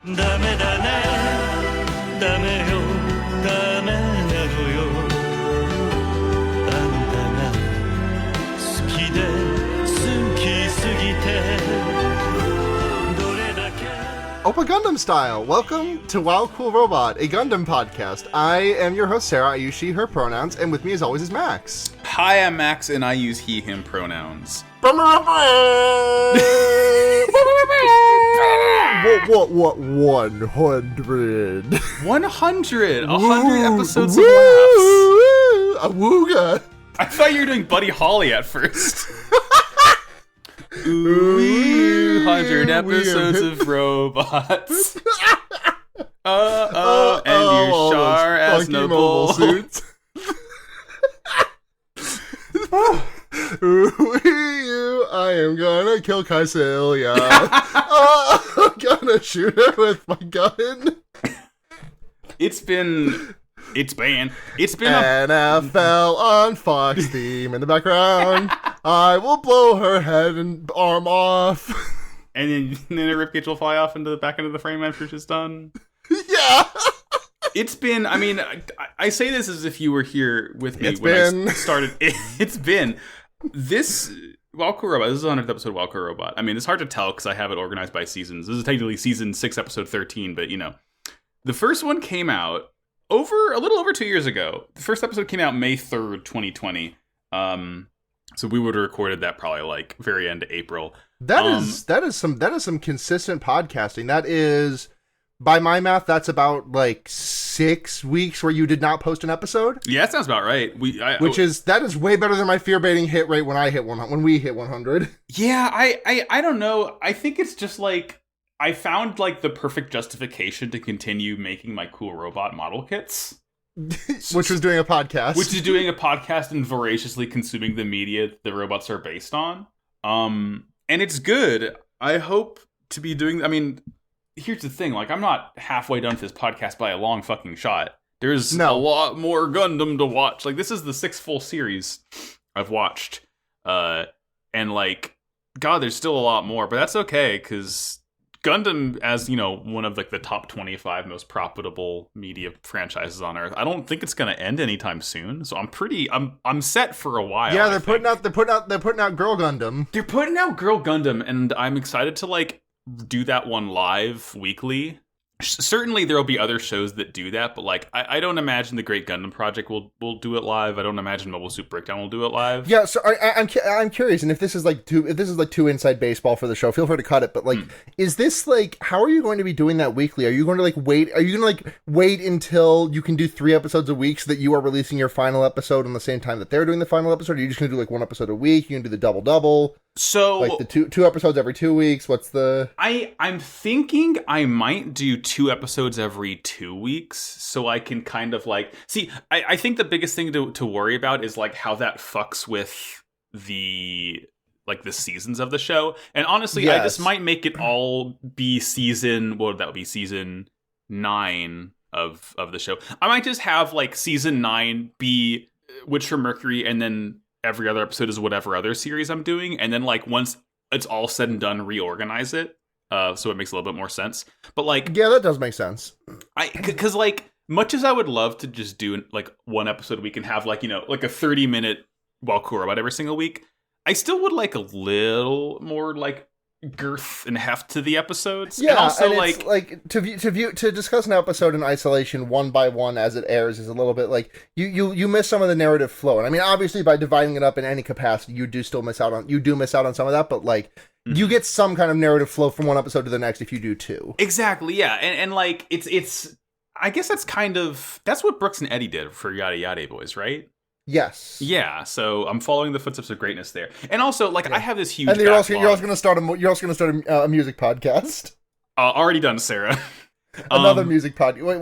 ダメだねダメよダメなのよあんたが好きで好きすぎてどれだけ Oppa Gundam style! Welcome to Wow Cool Robot, a Gundam podcast. I am your host Sarah, I use she, her pronouns, and with me as always is Max. Hi, I'm Max, and I use he, him pronouns. What, 100? 100! 100 episodes of laughs. Awooga! I thought you were doing Buddy Holly at first. Ooh, 100 episodes of robots. And you're Char as Noble. Suits. Ooh, I am gonna kill Kycilia. I'm gonna shoot her with my gun. It's been NFL on Fox theme in the background. I will blow her head and arm off. And then a ribcage will fly off into the back end of the frame after it's done. Yeah. It's been, I mean, I say this as if you were here with me I started. It's been this Walker Robot. This is the 100th episode of Walker Robot. I mean, it's hard to tell because I have it organized by seasons. This is technically season 6, episode 13, but you know, the first one came out a little over 2 years ago. The first episode came out May 3rd, 2020. So we would have recorded that probably like very end of April. That is some consistent podcasting. That is, by my math, that's about like 6 weeks where you did not post an episode. Yeah, that sounds about right. That is way better than my fear baiting hit rate when we hit 100. Yeah, I don't know. I think it's just like I found like the perfect justification to continue making my cool robot model kits. Which was doing a podcast. Which is doing a podcast and voraciously consuming the media the robots are based on. And it's good. I hope to be doing... I mean, here's the thing. Like, I'm not halfway done with this podcast by a long fucking shot. There's a lot more Gundam to watch. Like, this is the 6th full series I've watched. And, like, God, there's still a lot more. But that's okay, because Gundam, as, you know, one of, like, the top 25 most profitable media franchises on Earth, I don't think it's going to end anytime soon. So I'm set for a while. Yeah, they're putting out Girl Gundam. They're putting out Girl Gundam, and I'm excited to, like, do that one live weekly. Certainly there will be other shows that do that, but like I don't imagine the Great Gundam Project will do it live. I don't imagine Mobile Suit Breakdown will do it live. Yeah, so I'm curious, and if this is too inside baseball for the show, feel free to cut it. But like, is this like, how are you going to be doing that weekly? Are you going to like wait? Are you going to like wait until you can do 3 episodes a week so that you are releasing your final episode on the same time that they're doing the final episode? Or are you just going to do like 1 episode a week? You can do the double. So like the two episodes every 2 weeks. What's the? I'm thinking I might do 2 episodes every 2 weeks, so I can kind of like see. I think the biggest thing to worry about is like how that fucks with the seasons of the show. And honestly, yes. I just might make it all be season. What would that be? Season 9 of the show. I might just have like season 9 be Witch from Mercury, and then every other episode is whatever other series I'm doing, and then like once it's all said and done, reorganize it so it makes a little bit more sense. But like, yeah, that does make sense. Because like, much as I would love to just do like 1 episode a week and have like, you know, like a 30-minute Walkura about every single week, I still would like a little more like girth and heft to the episodes. Yeah, and also and it's like to discuss an episode in isolation one by one as it airs is a little bit like you miss some of the narrative flow. And I mean, obviously by dividing it up in any capacity, you do miss out on some of that, but like you get some kind of narrative flow from one episode to the next if you do 2. Exactly, yeah. And like it's I guess that's what Brooks and Eddie did for Yada Yada Boys, right? Yes. Yeah, so I'm following the footsteps of greatness there. And also, like, yeah. I have this huge and you're also going to start a music podcast. Already done, Sarah. Another music podcast. Wait,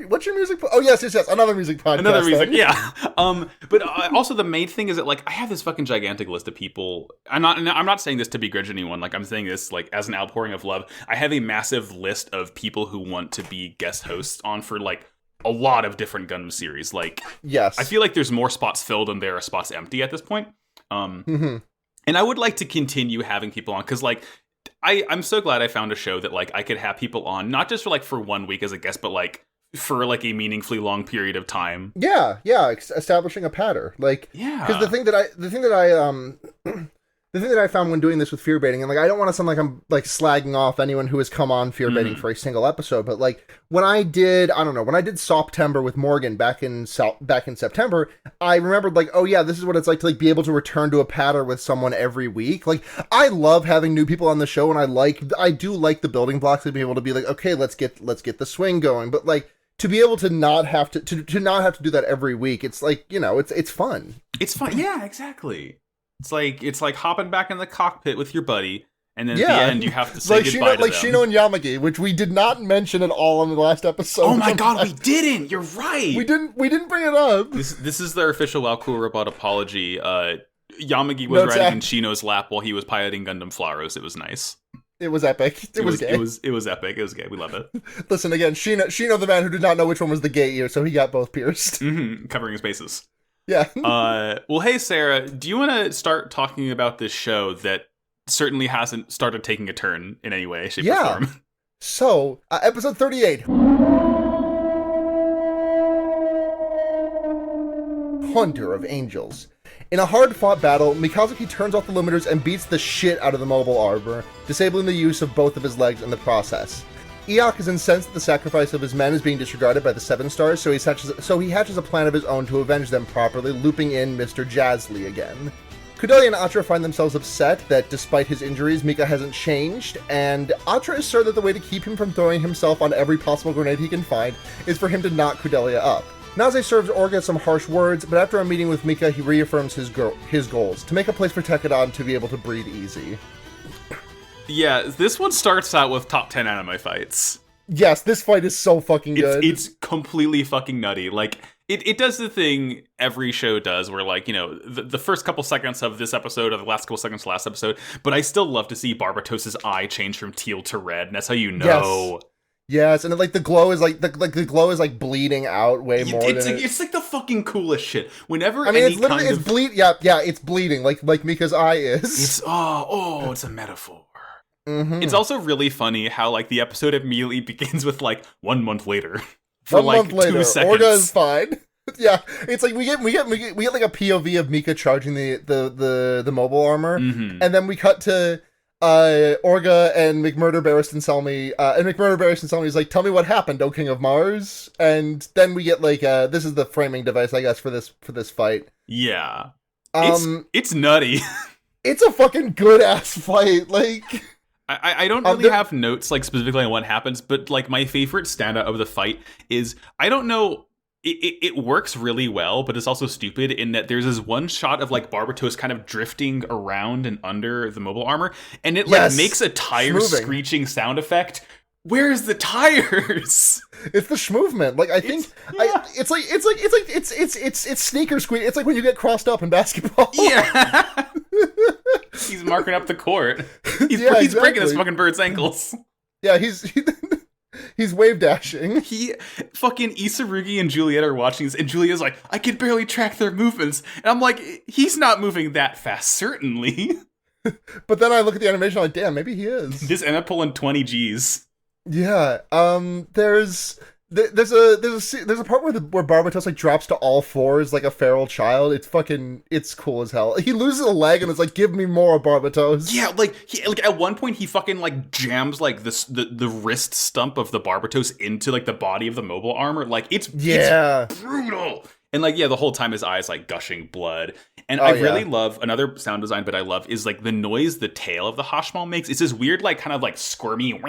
what's your music? Oh, yes, another music podcast. Another music, yeah. But also the main thing is that, like, I have this fucking gigantic list of people. I'm not saying this to begrudge anyone. Like, I'm saying this, like, as an outpouring of love. I have a massive list of people who want to be guest hosts on for, like, a lot of different Gundam series. Like, yes, I feel like there's more spots filled than there are spots empty at this point. And I would like to continue having people on because, like, I'm so glad I found a show that like I could have people on, not just for like for 1 week as a guest, but like for like a meaningfully long period of time. Yeah, establishing a pattern. Like, Yeah. because the thing that I found when doing this with fear baiting, and like I don't want to sound like I'm like slagging off anyone who has come on fear baiting for a single episode, but like when I did Soptember with Morgan back in September, I remembered like, oh yeah, this is what it's like to like be able to return to a pattern with someone every week. Like I love having new people on the show, and I do like the building blocks to be able to be like, okay, let's get the swing going, but like to be able to not have to not have to do that every week, it's like, you know, it's fun. It's fun. Yeah, exactly. It's like hopping back in the cockpit with your buddy, and then at the end you have to say goodbye to them. Shino and Yamagi, which we did not mention at all in the last episode. Oh my god, we didn't! You're right! We didn't bring it up. This is their official Wow Cool Robot apology. Yamagi was riding in Shino's lap while he was piloting Gundam Flaros. It was nice. It was epic. It was gay. It was epic. It was gay. We love it. Listen, again, Shino the man who did not know which one was the gay ear, so he got both pierced. Covering his bases. Yeah. Well, hey, Sarah, do you want to start talking about this show that certainly hasn't started taking a turn in any way, shape, or form? So, episode 38. Hunter of Angels. In a hard-fought battle, Mikazuki turns off the limiters and beats the shit out of the mobile armor, disabling the use of both of his legs in the process. Eok is incensed that the sacrifice of his men is being disregarded by the Seven Stars, so he hatches a plan of his own to avenge them properly, looping in Mr. Jazzly again. Kudelia and Atra find themselves upset that, despite his injuries, Mika hasn't changed, and Atra is sure that the way to keep him from throwing himself on every possible grenade he can find is for him to knock Kudelia up. Naze serves Orga some harsh words, but after a meeting with Mika, he reaffirms his goals, to make a place for Tekadon to be able to breathe easy. Yeah, this one starts out with top 10 anime fights. Yes, this fight is so fucking good. It's completely fucking nutty. Like, it does the thing every show does, where, like, you know, the first couple seconds of this episode, or the last couple seconds of the last episode, but I still love to see Barbatos's eye change from teal to red, and that's how you know. Yes, and like the glow is like the glow is like bleeding out way more. It's like the fucking coolest shit. Whenever it's bleeding like Mika's eye is. It's it's a metaphor. Mm-hmm. It's also really funny how like the episode immediately begins with like 1 month later. For 1 month later, 2 seconds. Orga is fine. Yeah, it's like we get like a POV of Mika charging the mobile armor, and then we cut to Orga and McMurder Barristan Selmy, and McMurder Barristan Selmy is like, "Tell me what happened, O King of Mars," and then we get like this is the framing device, I guess, for this fight. Yeah, it's nutty. It's a fucking good ass fight, like. I don't really have notes like specifically on what happens, but like my favorite standout of the fight is, I don't know, it works really well, but it's also stupid in that there's this one shot of like Barbatos kind of drifting around and under the mobile armor, and it like makes a tire screeching sound effect. Where's the tires? It's the schmovement. Like I think it's sneaker squeak. It's like when you get crossed up in basketball. Yeah. He's marking up the court. He's breaking his fucking bird's ankles. Yeah, he's wave dashing. Fucking Isarugi and Juliet are watching this, and Juliet's like, I can barely track their movements. And I'm like, he's not moving that fast, certainly. But then I look at the animation, I'm like, damn, maybe he is. This ended up pulling 20 Gs. Yeah. There's a part where Barbatos like drops to all fours like a feral child. It's cool as hell. He loses a leg and it's like, give me more, Barbatos. Yeah, like at one point he fucking like jams like the wrist stump of the Barbatos into like the body of the mobile armor. Like it's brutal. And like, yeah, the whole time his eyes like gushing blood. And I really love another sound design bit I love is like the noise the tail of the Hashmal makes. It's this weird, like kind of like squirmy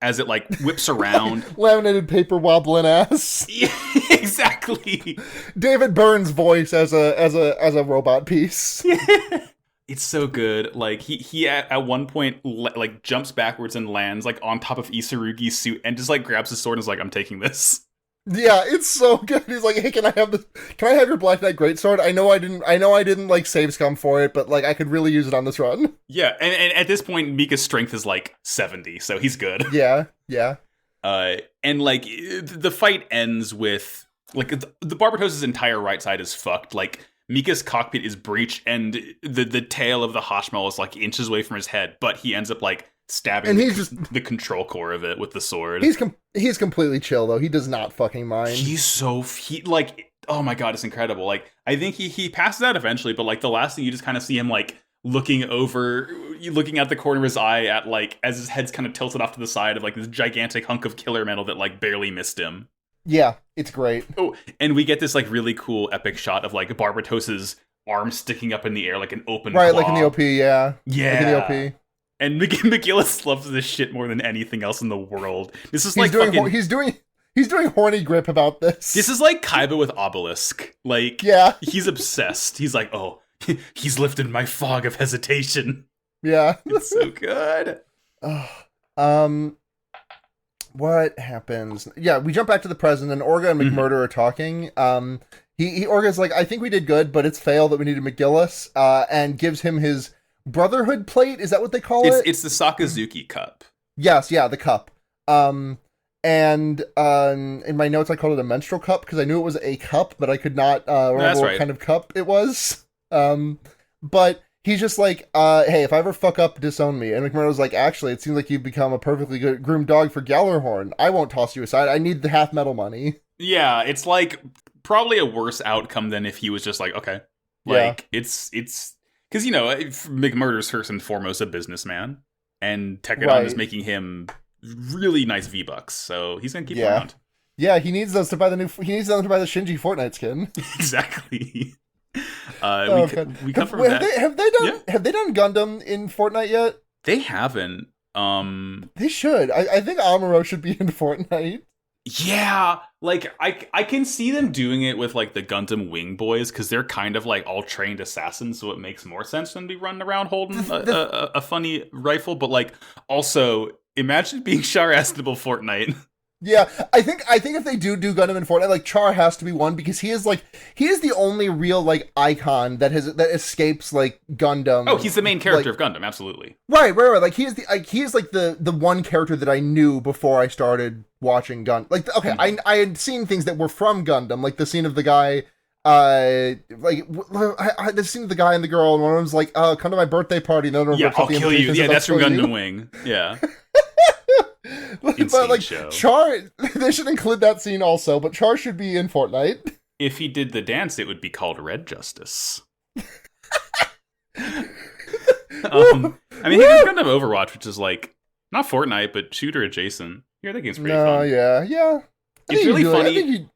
as it like whips around. Laminated paper wobbling ass. Yeah, exactly. David Byrne's voice as a robot piece. It's so good. Like he at one point like jumps backwards and lands like on top of Isarugi's suit and just like grabs his sword and is like, I'm taking this. Yeah, it's so good. He's like, "Hey, can I have your Black Knight Greatsword? I know I didn't like save scum for it, but like I could really use it on this run." Yeah, and at this point Mika's strength is like 70, so he's good. Yeah. And like the fight ends with like the Barbatos's entire right side is fucked. Like Mika's cockpit is breached and the tail of the Hashmal is like inches away from his head, but he ends up like stabbing And he's just the control core of it with the sword. He's completely chill though. He does not fucking mind. Like, oh my god, it's incredible. Like, I think he passes out eventually, but like the last thing you just kind of see him like looking out the corner of his eye at like as his head's kind of tilted off to the side of like this gigantic hunk of killer metal that like barely missed him. Yeah, it's great. Oh, and we get this like really cool epic shot of like Barbatos's arm sticking up in the air like an open claw. Like in the OP, yeah. Yeah. Like in the OP. And McGillis loves this shit more than anything else in the world. This is he's doing horny grip about this. This is like Kaiba with Obelisk. Like, yeah. He's obsessed. He's like, oh, he's lifted my fog of hesitation. Yeah. It's so good. What happens? Yeah, we jump back to the present, and Orga and McMurdo are talking. Orga's like, I think we did good, but it's failed that we needed McGillis, and gives him his Brotherhood plate. Is that what they call it? It's the Sakazuki cup. Yes, yeah, the cup. And in my notes I called it a menstrual cup because I knew it was a cup, but I could not remember what kind of cup it was. But he's just like, hey, if I ever fuck up, disown me. And McMurdo's like, actually, it seems like you've become a perfectly good groomed dog for Gjallarhorn. I won't toss you aside. I need the half metal money. Yeah, it's like probably a worse outcome than if he was just like, okay. Like, it's because, you know, McMurdo's first and foremost a businessman, and Tekadon is making him really nice V-Bucks, so he's gonna keep him around. Yeah, he needs those to buy the Shinji Fortnite skin. Exactly. We come from that. Have they done Gundam in Fortnite yet? They haven't. They should. I think Amuro should be in Fortnite. Yeah, like I can see them doing it with like the Gundam Wing Boys because they're kind of like all trained assassins, so it makes more sense than be running around holding a funny rifle. But like, also imagine being Char Aznable Fortnite. Yeah, I think if they do Gundam in Fortnite, like Char has to be one because he is the only real like icon that escapes like Gundam. Oh, he's the main character of Gundam, absolutely. Right. Like he is the one character that I knew before I started watching Gundam. Like, okay, I had seen things that were from Gundam, like the scene of the guy, the scene of the guy and the girl, and one of them's like, come to my birthday party. And I'll kill you. Yeah, that's from Gundam Wing. Yeah. But like show. Char, they should include that scene also. But Char should be in Fortnite. If he did the dance, it would be called Red Justice. I mean, he does Gundam Overwatch, which is like not Fortnite, but shooter adjacent. Yeah, that game's pretty fun. Yeah. It's really funny.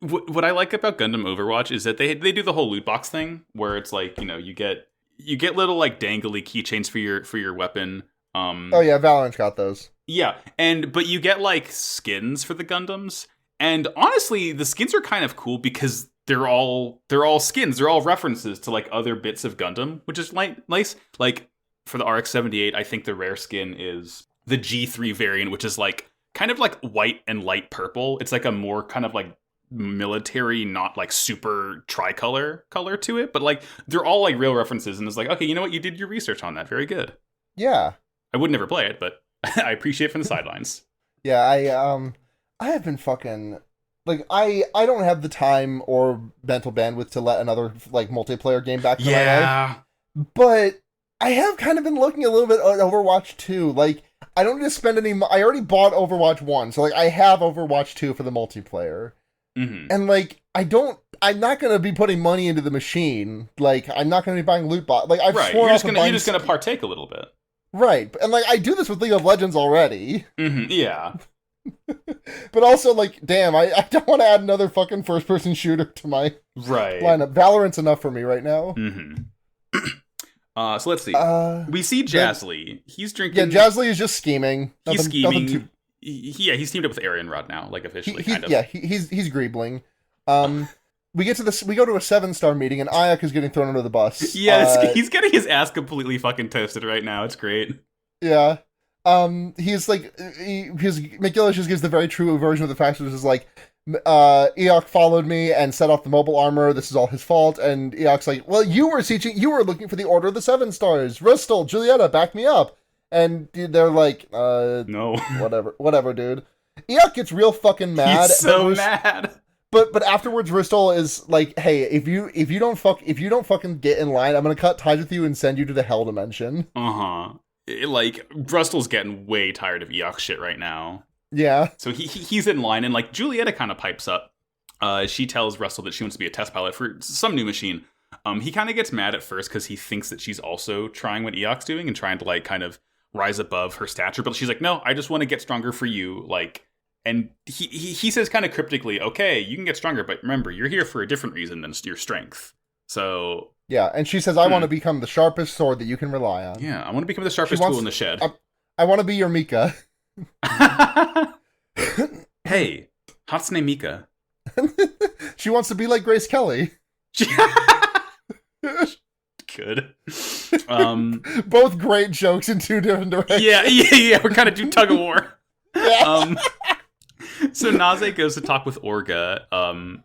What I like about Gundam Overwatch is that they do the whole loot box thing, where it's like, you know, you get little like dangly keychains for your weapon. Oh yeah, Valorant's got those. Yeah, but you get like skins for the Gundams, and honestly, the skins are kind of cool because they're all skins. They're all references to like other bits of Gundam, which is nice. Like for the RX-78, I think the rare skin is the G3 variant, which is like kind of like white and light purple. It's like a more kind of like military, not like super tricolor color to it, but like they're all like real references, and it's like, okay, you know what, you did your research on that, very good. Yeah, I would never play it, but I appreciate it from the sidelines. Yeah, I have been fucking like I don't have the time or mental bandwidth to let another like multiplayer game back into my life. But I have kind of been looking a little bit at Overwatch 2. Like, I don't need to spend any. I already bought Overwatch 1, so like I have Overwatch 2 for the multiplayer. Mm-hmm. And like I'm not gonna be putting money into the machine. Like, I'm not gonna be buying loot box. Like, you're just gonna partake a little bit. Right, and like I do this with League of Legends already. Mm-hmm. Yeah. But also, like, damn, I don't want to add another fucking first-person shooter to my lineup. Valorant's enough for me right now. Mm-hmm. So let's see. We see Jazzly. He's drinking. Yeah, Jazzly is just scheming. He's scheming. He's teamed up with Arian Rod now, like officially, kind of. Yeah, he's greebling. We get to this. We go to a 7-star meeting, and Ayak is getting thrown under the bus. Yeah, he's getting his ass completely fucking toasted right now. It's great. Yeah. He's like, McGillis just gives the very true version of the facts, which is like, Eok followed me and set off the mobile armor. This is all his fault. And Eok's like, well, you were looking for the Order of the 7 Stars. Rustal, Julieta, back me up. And they're like, no, whatever, dude. Eok gets real fucking mad. He's so mad. But afterwards, Ristal is like, "Hey, if you don't fucking get in line, I'm gonna cut ties with you and send you to the hell dimension." like Brustle's getting way tired of Eox shit right now. Yeah. So he's in line, and like Julieta kind of pipes up. She tells Russell that she wants to be a test pilot for some new machine. He kind of gets mad at first because he thinks that she's also trying what Eox's doing and trying to like kind of rise above her stature. But she's like, no, I just want to get stronger for you. Like, and he says kind of cryptically, okay, you can get stronger, but remember, you're here for a different reason than your strength. So yeah, and she says, I want to become the sharpest sword that you can rely on. Yeah, I want to become the sharpest tool in the shed. I want to be your Mika. Hey, Hatsune Mika. She wants to be like Grace Kelly. Good. Both great jokes in two different directions. Yeah. We're kind of doing tug of war. Yeah. So Naze goes to talk with Orga.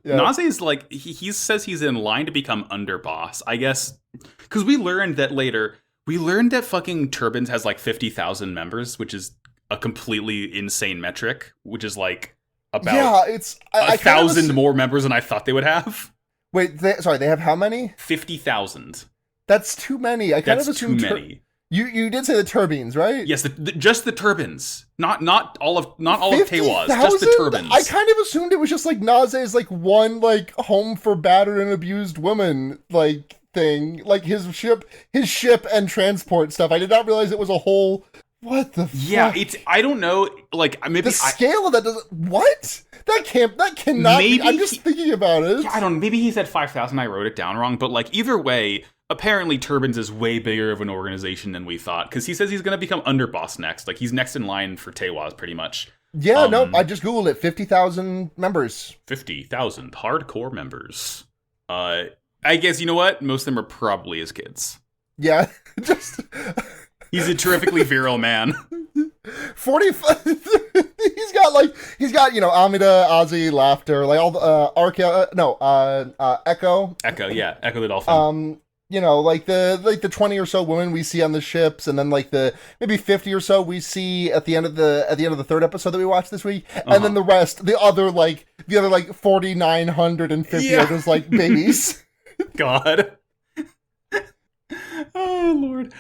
Naze is like, he says he's in line to become underboss. I guess, because we learned that fucking Turbines has like 50,000 members, which is a completely insane metric, which is like about it's 1,000 more members than I thought they would have. Wait, they have how many? 50,000. That's too many. I kind of assumed too many. You did say the Turbines, right? Yes, just the Turbines, not all of Tewas, just the Turbines. I kind of assumed it was just like Naze's like one like home for battered and abused women like thing, like his ship and transport stuff. I did not realize it was a whole. What the fuck? Yeah, I don't know, like maybe the scale of that doesn't. What? That cannot. Maybe I'm just thinking about it. Yeah, I don't know. Maybe he said 5,000. I wrote it down wrong, but like either way. Apparently, Turbines is way bigger of an organization than we thought, because he says he's going to become underboss next. Like, he's next in line for Tewas, pretty much. Yeah, no, I just Googled it. 50,000 members. 50,000 hardcore members. I guess, you know what? Most of them are probably his kids. Yeah, just... He's a terrifically virile man. 45... He's got, you know, Amida, Ozzy, Laughter, like all the... Echo. Echo the Dolphin. You know, like the 20 or so women we see on the ships, and then like the maybe 50 or so we see at the end of the third episode that we watched this week, and then the other 4,950 are just like babies. God. Oh Lord.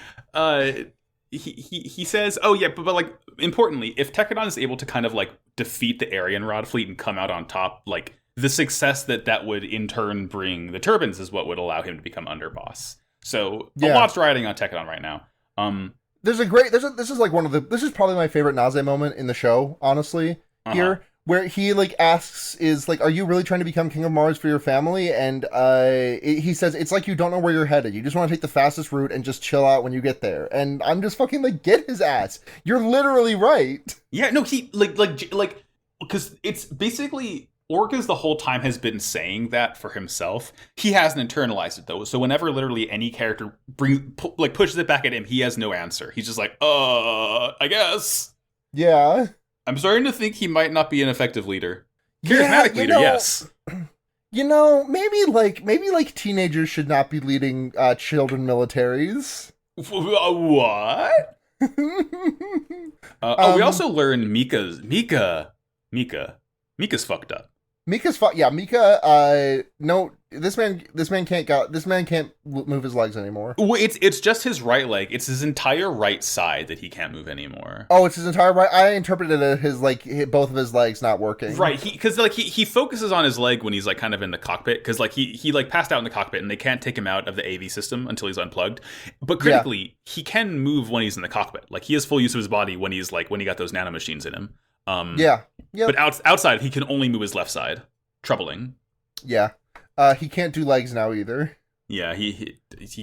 He says, oh yeah, but like importantly, if Tekkadan is able to kind of like defeat the Aryan Rod fleet and come out on top, like. The success that would in turn bring the Turbines is what would allow him to become underboss. So a lot's riding on Tekkadan right now. This is probably my favorite Naze moment in the show, honestly. Here, where he like asks, are you really trying to become King of Mars for your family? And he says it's like you don't know where you're headed. You just want to take the fastest route and just chill out when you get there. And I'm just fucking like, get his ass. You're literally right. Yeah, no, he like because it's basically. Orcas the whole time has been saying that for himself. He hasn't internalized it though. So whenever literally any character pushes it back at him, he has no answer. He's just like, I guess. Yeah. I'm starting to think he might not be an effective leader. Charismatic leader, yes. You know, maybe teenagers should not be leading children militaries. What? We also learn Mika's fucked up. Mika, no, this man can't move his legs anymore. Well, it's just his right leg. It's his entire right side that he can't move anymore. Oh, it's his entire right. I interpreted it as both of his legs not working. Right, he focuses on his leg when he's like kind of in the cockpit, because like he like passed out in the cockpit and they can't take him out of the AV system until he's unplugged. But critically, he can move when he's in the cockpit. Like he has full use of his body when he got those nanomachines in him. Yeah. But outside, he can only move his left side. Troubling. Yeah. He can't do legs now either. Yeah, he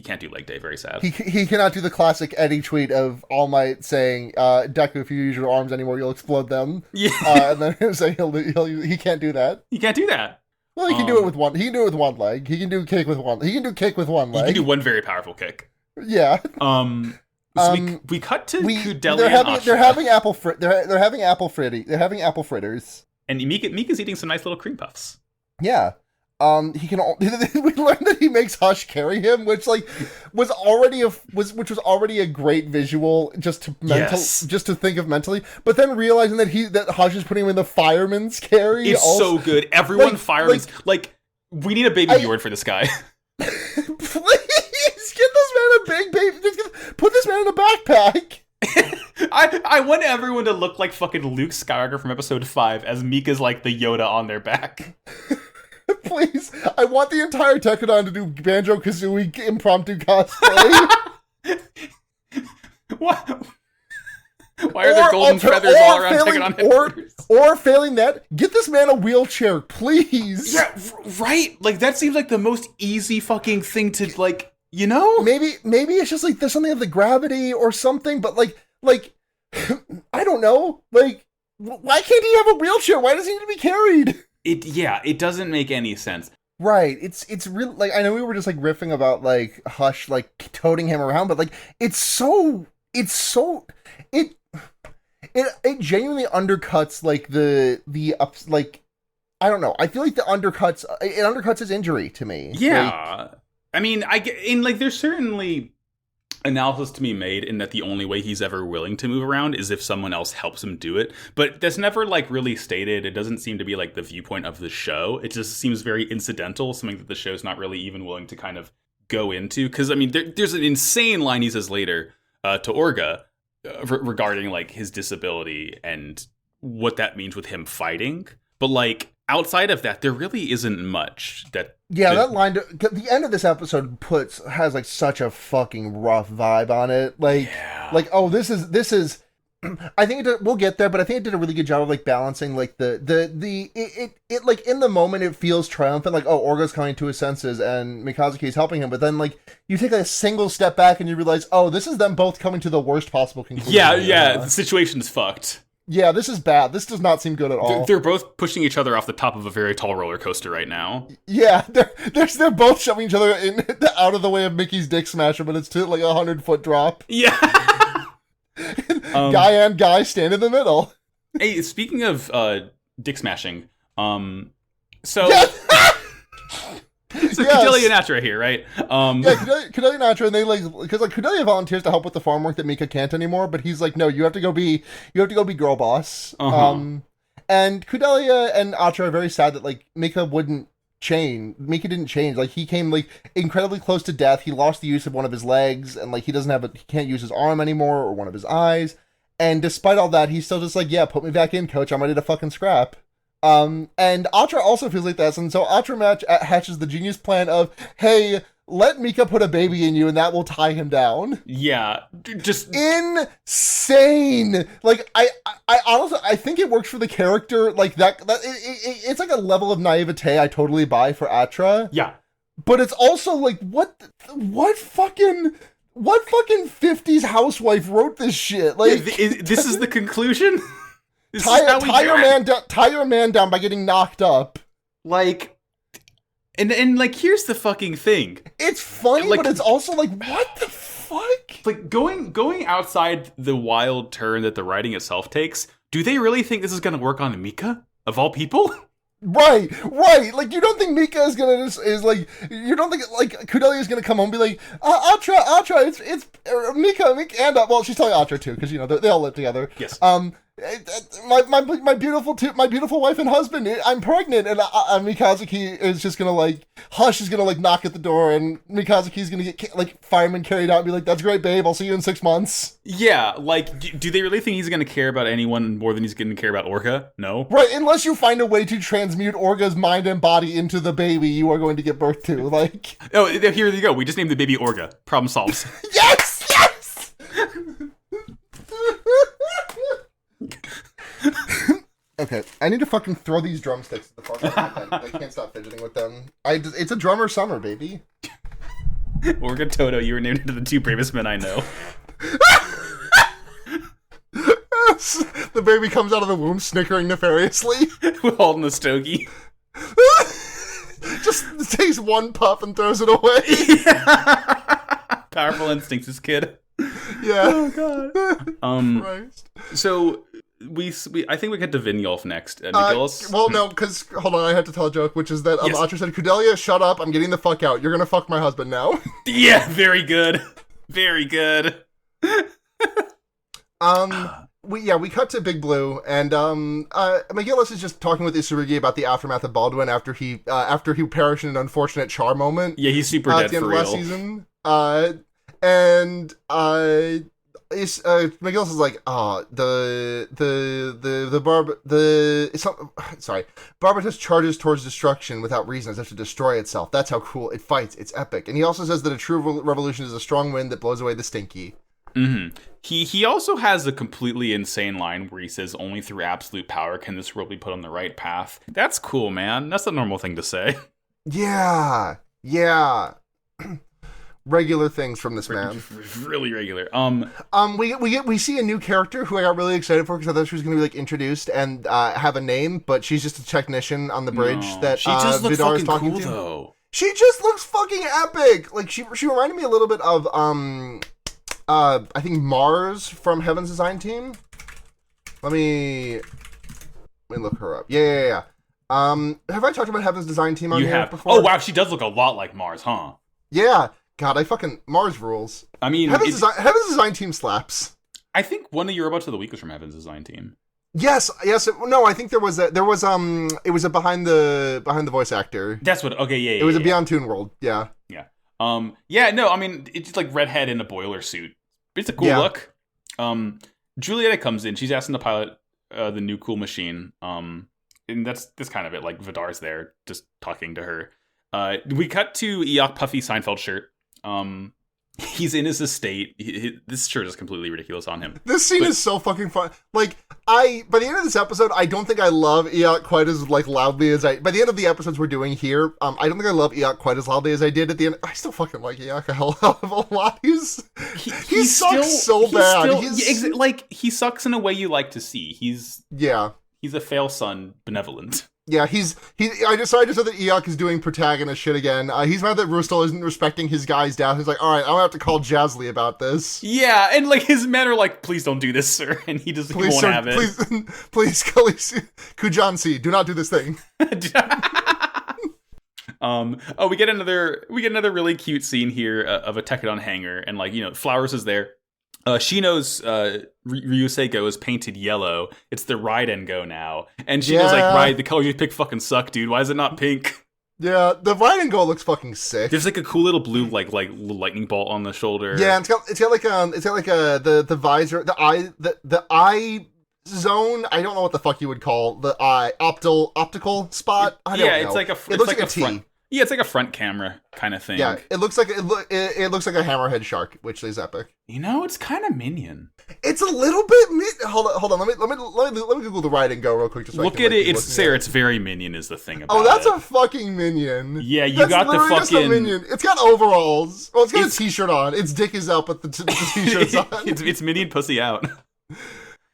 can't do leg day. Very sad. He cannot do the classic Eddie tweet of All Might saying, "Deku, if you use your arms anymore, you'll explode them." Yeah. And then him saying he can't do that. He can't do that. Well, he can do it with one. He can do it with one leg. He can do kick with one. He can do kick with one leg. He can do one very powerful kick. Yeah. So we cut to Kudelia. They're having apple fritters. And Mika's eating some nice little cream puffs. Yeah. He can. We learned that he makes Hush carry him, which was already a great visual just to think of mentally. But then realizing that Hush is putting him in the fireman's carry. It's so good. Everyone fireman's we need a baby Bjorn for this guy. Please get this man a big baby. Put this man in a backpack. I want everyone to look like fucking Luke Skywalker from episode 5 as Mika's like the Yoda on their back. Please, I want the entire Tekadon to do Banjo-Kazooie impromptu cosplay. What? Why are there golden feathers all around Tekadon headquarters? Or failing that, get this man a wheelchair, please. Yeah, right? Like, that seems like the most easy fucking thing to, like, you know? Maybe it's just like there's something of the gravity or something, but like I don't know. Like, why can't he have a wheelchair? Why does he need to be carried? It doesn't make any sense. Right. It's really, like, I know we were just like riffing about like Hush like toting him around, but like it genuinely undercuts like the ups, like, I don't know. I feel like it undercuts his injury to me. Yeah. Like, I mean, there's certainly analysis to be made in that the only way he's ever willing to move around is if someone else helps him do it. But that's never, like, really stated. It doesn't seem to be, like, the viewpoint of the show. It just seems very incidental, something that the show's not really even willing to kind of go into. Because, I mean, there's an insane line he says later to Orga regarding, like, his disability and what that means with him fighting. But, like, outside of that, there really isn't much that... Yeah, that line, the end of this episode has like such a fucking rough vibe on it. Like, oh, this is. I think we'll get there, but I think it did a really good job of like balancing like it like in the moment it feels triumphant, like, oh, Orga's coming to his senses and Mikazuki's helping him, but then like you take like a single step back and you realize, oh, this is them both coming to the worst possible conclusion. Yeah, the situation's fucked. Yeah, this is bad. This does not seem good at all. They're both pushing each other off the top of a very tall roller coaster right now. Yeah, they're both shoving each other out of the way of Mickey's dick smasher, but it's to like 100-foot drop. Yeah. Guy and guy stand in the middle. Hey, speaking of dick smashing, so... So yes. Kudelia and Atra here, right? Kudelia and Atra, and they like, because like Kudelia volunteers to help with the farm work that Mika can't anymore, but he's like, no, you have to go be girl boss. And Kudelia and Atra are very sad that like Mika didn't change. Like, he came like incredibly close to death. He lost the use of one of his legs, and like he can't use his arm anymore or one of his eyes. And despite all that, he's still just like, yeah, put me back in, coach. I'm ready to fucking scrap. And Atra also feels like this, and so Atra hatches the genius plan of, hey, let Mika put a baby in you, and that will tie him down. Yeah, just insane. Like, I honestly, I think it works for the character. Like it's like a level of naivete I totally buy for Atra. Yeah, but it's also like, what fucking 50s housewife wrote this shit? Like, this is the conclusion. Tie your man down by getting knocked up. Like, and like, here's the fucking thing. It's funny, like, but it's also like, what the fuck? Like, going outside the wild turn that the writing itself takes, do they really think this is going to work on Mika, of all people? Right. Like, you don't think Mika is gonna you don't think like Kudelia is gonna come home and be like, Atra, it's Mika, and well, she's telling Atra too, because you know they all live together. Yes. My beautiful wife and husband, I'm pregnant, and Mikazuki is just gonna like, Hush is gonna like knock at the door, and Mikazuki's gonna get like fireman carried out and be like, that's great, babe, I'll see you in 6 months. Yeah, like, do they really think he's gonna care about anyone more than he's gonna care about Orga? No. Right, unless you find a way to transmute Orga's mind and body into the baby you are going to give birth to, like. Oh, here you go. We just named the baby Orga. Problem solved. Yes. Okay, I need to fucking throw these drumsticks at the fucking I can't stop fidgeting with them. It's a drummer summer, baby. Orga Toto, you were named into the 2 bravest men I know. The baby comes out of the womb snickering nefariously. Holding the stogie. Just takes one puff and throws it away. Yeah. Powerful instincts, this kid. Yeah. Oh god. Christ. So we I think we get to Vinyolf next. Nicholas. Well, no, because hold on, I have to tell a joke, which is that Atra said, "Kudelia, shut up! I'm getting the fuck out. You're gonna fuck my husband now." Yeah, very good, very good. We cut to Big Blue, and McGillis is just talking with Isurugi about the aftermath of Baldwin after he perished in an unfortunate char moment. Yeah, he's super dead at the end for of real. last season. And McGillis is like, Barbatos charges towards destruction without reason as if to destroy itself. That's how cool it fights. It's epic. And he also says that a true revolution is a strong wind that blows away the stinky. Mm-hmm. He also has a completely insane line where he says, only through absolute power can this world be put on the right path. That's cool, man. That's a normal thing to say. Yeah. Regular things from this man. Really regular. We see a new character who I got really excited for because I thought she was going to be like introduced and have a name, but she's just a technician on the bridge that she just looks Vidar is fucking talking cool to. though. She just looks fucking epic. Like she reminded me a little bit of I think Mars from Heaven's Design Team. Let me look her up. Yeah. Have I talked about Heaven's Design Team on here before? Oh wow, she does look a lot like Mars, huh? Yeah. God, Mars rules. I mean, Heaven's Design Team slaps. I think one of your robots of the week was from Heaven's Design Team. Yes. No, I think it was a behind the voice actor. That's what. Okay, yeah. It was a Beyond Toon World. Yeah. Yeah. No, I mean, it's just like redhead in a boiler suit. It's a cool look. Julieta comes in. She's asking to pilot the new cool machine. And that's kind of it. Like Vidar's there, just talking to her. We cut to Eok puffy Seinfeld shirt. He's in his estate. This shirt is completely ridiculous on him. This scene is so fucking fun. Like, by the end of this episode, I don't think I love Eok quite as like loudly as by the end of the episodes we're doing here, I don't think I love Eok quite as loudly as I did at the end. I still fucking like Eok a hell of a lot. He sucks so bad. He sucks in a way you like to see. He's a fail son benevolent. Yeah, I just said that Eok is doing protagonist shit again. He's mad that Rustal isn't respecting his guys down. He's like, all right, I'm gonna have to call Jazly about this. Yeah, and like his men are like, please don't do this, sir, and he won't have it. Please, Kujansi, do not do this thing. We get another really cute scene here of a Tekadon hangar, and like, Flowers is there. Shino's Ryuseko is painted yellow. It's the Ride and Go now. And Shino's like, Ride, the color you pick fucking suck, dude. Why is it not pink? Yeah, the Ride and Go looks fucking sick. There's like a cool little blue like lightning bolt on the shoulder. Yeah, and it's got the visor, the eye zone. I don't know what the fuck you would call the eye optical spot. I don't know. It's like it looks like a T. Front. Yeah, it's like a front camera kind of thing. Yeah, it looks like a hammerhead shark, which is epic. It's kind of Minion. It's a little bit. Hold on. Let me Google the Ride and Go real quick. Just so look at it. It's Sarah. It's very Minion is the thing about it. Oh, that's a fucking Minion. Yeah, you got the fucking. Just a Minion. It's got overalls. Well, it's got a t-shirt on. Its dick is out, but the t-shirt's on. It's Minion pussy out.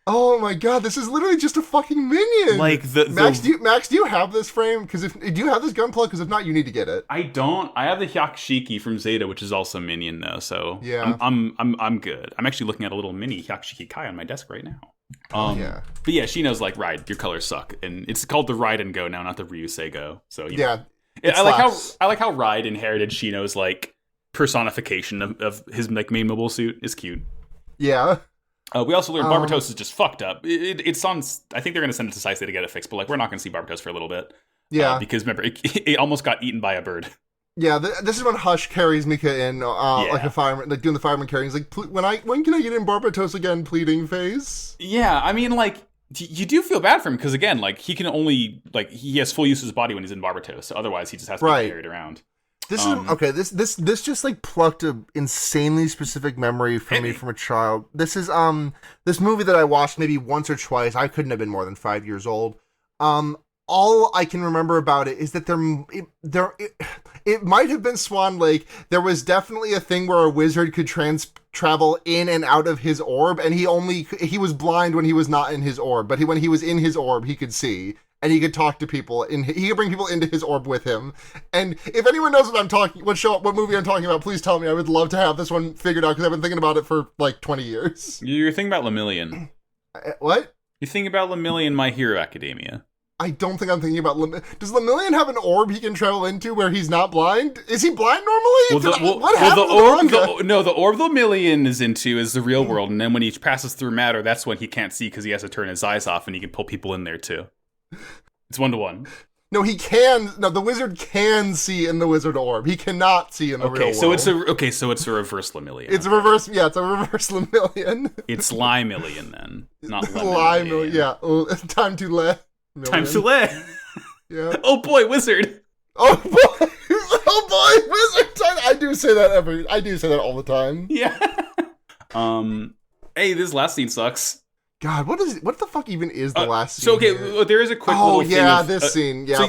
Oh my god, this is literally just a fucking Minion. Like Max, do you have this frame? Because do you have this gun plug? Because if not, you need to get it. I don't. I have the Hyakushiki from Zeta, which is also Minion though. So yeah, I'm good. I'm actually looking at a little mini Hyakushiki Kai on my desk right now. Yeah. But yeah, she knows like Ride, your colors suck, and it's called the Ride and Go now, not the Ryusei Go. So yeah, I like how Ride inherited Shino's like personification of his like main mobile suit. Is cute. Yeah. We also learned Barbatos is just fucked up. It's on. I think they're going to send it to Saisei to get it fixed, but like we're not going to see Barbatos for a little bit. Yeah, because remember, it almost got eaten by a bird. Yeah, this is when Hush carries Mika in, like a fireman, like doing the fireman carrying. He's like, when can I get in Barbatos again? Pleading face. Yeah, I mean, like you do feel bad for him because again, like he can only he has full use of his body when he's in Barbatos. So otherwise, he just has to be carried around. This is okay. This just like plucked a insanely specific memory from me from a child. This is this movie that I watched maybe once or twice. I couldn't have been more than 5 years old. All I can remember about it is that it might have been Swan Lake. There was definitely a thing where a wizard could travel in and out of his orb, and he was blind when he was not in his orb, but when he was in his orb, he could see. And he could talk to people, and he could bring people into his orb with him. And if anyone knows what movie I'm talking about, please tell me. I would love to have this one figured out, because I've been thinking about it for like 20 years. You're thinking about Lemillion. What? You're thinking about Lemillion, My Hero Academia. I don't think I'm thinking about Does Lemillion have an orb he can travel into where he's not blind? Is he blind normally? What happened the orb Lemillion is into is the real world, and then when he passes through matter, that's when he can't see because he has to turn his eyes off, and he can pull people in there too. It's 1-to-1. No, he can. No, the wizard can see in the wizard orb. He cannot see in the real world. So it's a reverse Lemillion. It's a reverse. Yeah, it's a reverse Lemillion. It's Limillion then, not Limillion. Yeah. Time to le. Time to le. Yeah. Oh boy, wizard. Oh boy. Oh boy, wizard time. I do say that all the time. Yeah. Hey, this last scene sucks. God, what the fuck even is the last scene? So, okay, here? there is a quick little thing of, this scene, yeah.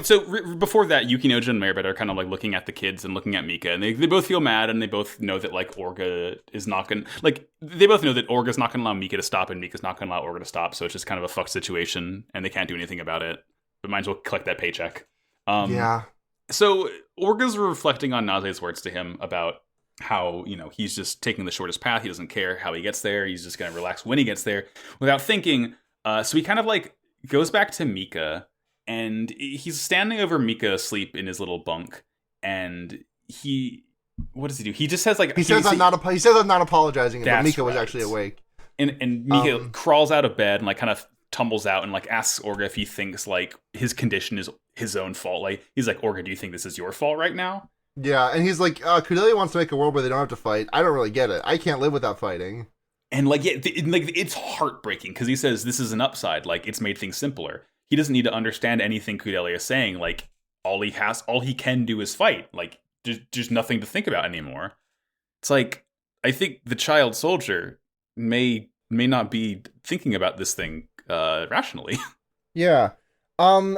Before that, Yukinoja and Maribeth are kind of, like, looking at the kids and looking at Mika, and they both feel mad, and they both know that, like, Orga is not gonna... Like, they both know that Orga's not gonna allow Mika to stop, and Mika's not gonna allow Orga to stop, so it's just kind of a fucked situation, and they can't do anything about it. But might as well collect that paycheck. Yeah. So, Orga's reflecting on Naze's words to him about how, you know, he's just taking the shortest path. He doesn't care how he gets there. He's just going to relax when he gets there without thinking. So he kind of like goes back to Mika, and he's standing over Mika asleep in his little bunk. And what does he do? He just says like, he says I'm not apologizing, but Mika was actually awake. And Mika crawls out of bed and like kind of tumbles out and like asks Orga if he thinks like his condition is his own fault. Like he's like, Orga, do you think this is your fault right now? Yeah, and he's like, Cordelia wants to make a world where they don't have to fight. I don't really get it. I can't live without fighting. And like, yeah, it's heartbreaking because he says this is an upside. Like, it's made things simpler. He doesn't need to understand anything Cordelia is saying. Like, all he can do is fight. Like, there's nothing to think about anymore. It's like, I think the child soldier may not be thinking about this thing rationally. Yeah. I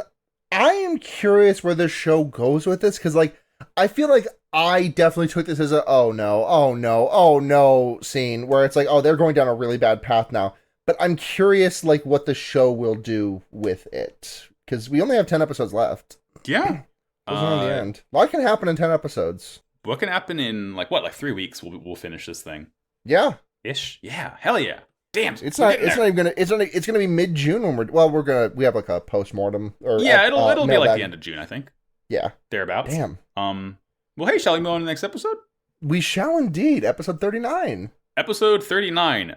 am curious where this show goes with this because like. I feel like I definitely took this as a oh no scene where it's like, oh, they're going down a really bad path now. But I'm curious like what the show will do with it. Because we only have 10 episodes left. Yeah. Those are on the end. A lot can happen in 10 episodes. What can happen in like 3 weeks we'll finish this thing. Yeah. Ish. Yeah. Hell yeah. Damn. It's gonna be mid-June when we have like a post-mortem or it'll be like the end of June, I think. Yeah. Thereabouts. Damn. Well, hey, shall we move on to the next episode? We shall indeed. Episode 39. Episode 39.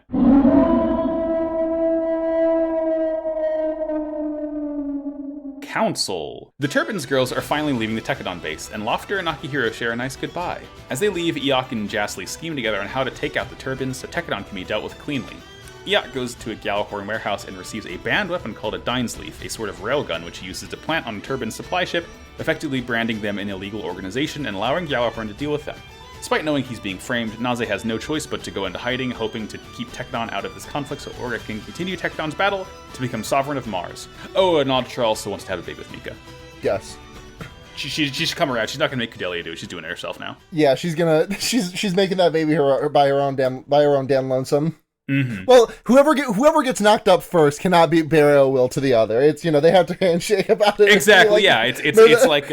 Council. The Turbines girls are finally leaving the Tekadon base, and Lofter and Akihiro share a nice goodbye. As they leave, Iok and Jasly scheme together on how to take out the Turbines so Tekadon can be dealt with cleanly. Iok goes to a Gjallarhorn warehouse and receives a banned weapon called a Dinesleaf, a sort of railgun which he uses to plant on a Turbine supply ship, effectively branding them an illegal organization and allowing Gjallarhorn to deal with them. Despite knowing he's being framed, Naze has no choice but to go into hiding, hoping to keep Tekadon out of this conflict so Orga can continue Tekadon's battle to become sovereign of Mars. Oh, and Naustra also wants to have a baby with Mika. Yes. She should come around. She's not gonna make Cordelia do it. She's doing it herself now. Yeah, she's making that baby by her own damn lonesome. Mm-hmm. Well, whoever gets knocked up first cannot be bear ill will to the other. It's they have to handshake about it. Exactly. Like, yeah. It's like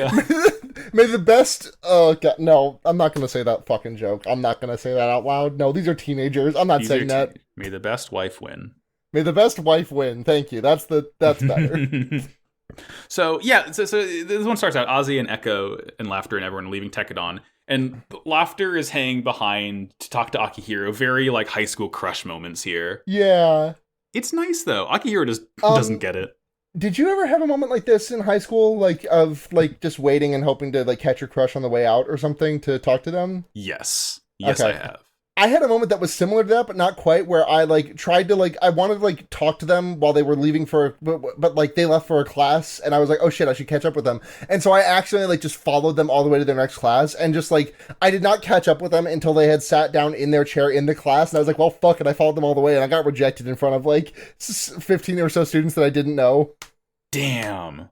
may the best. Oh God, no! I'm not gonna say that fucking joke. I'm not gonna say that out loud. No, these are teenagers. I'm not saying that. May the best wife win. May the best wife win. Thank you. That's better. So this one starts out Ozzy and Echo and Laughter and everyone leaving Tekadon. And Laughter is hanging behind to talk to Akihiro. Very, like, high school crush moments here. Yeah. It's nice, though. Akihiro just doesn't get it. Did you ever have a moment like this in high school? Like, of, like, just waiting and hoping to, like, catch your crush on the way out or something to talk to them? Yes. Okay. I have. I had a moment that was similar to that, but not quite, where I, like, tried to, like, I wanted to, like, talk to them while they were leaving but like, they left for a class, and I was like, oh shit, I should catch up with them. And so I accidentally, like, just followed them all the way to their next class, and just, like, I did not catch up with them until they had sat down in their chair in the class, and I was like, well, fuck it, I followed them all the way, and I got rejected in front of, like, 15 or so students that I didn't know. Damn.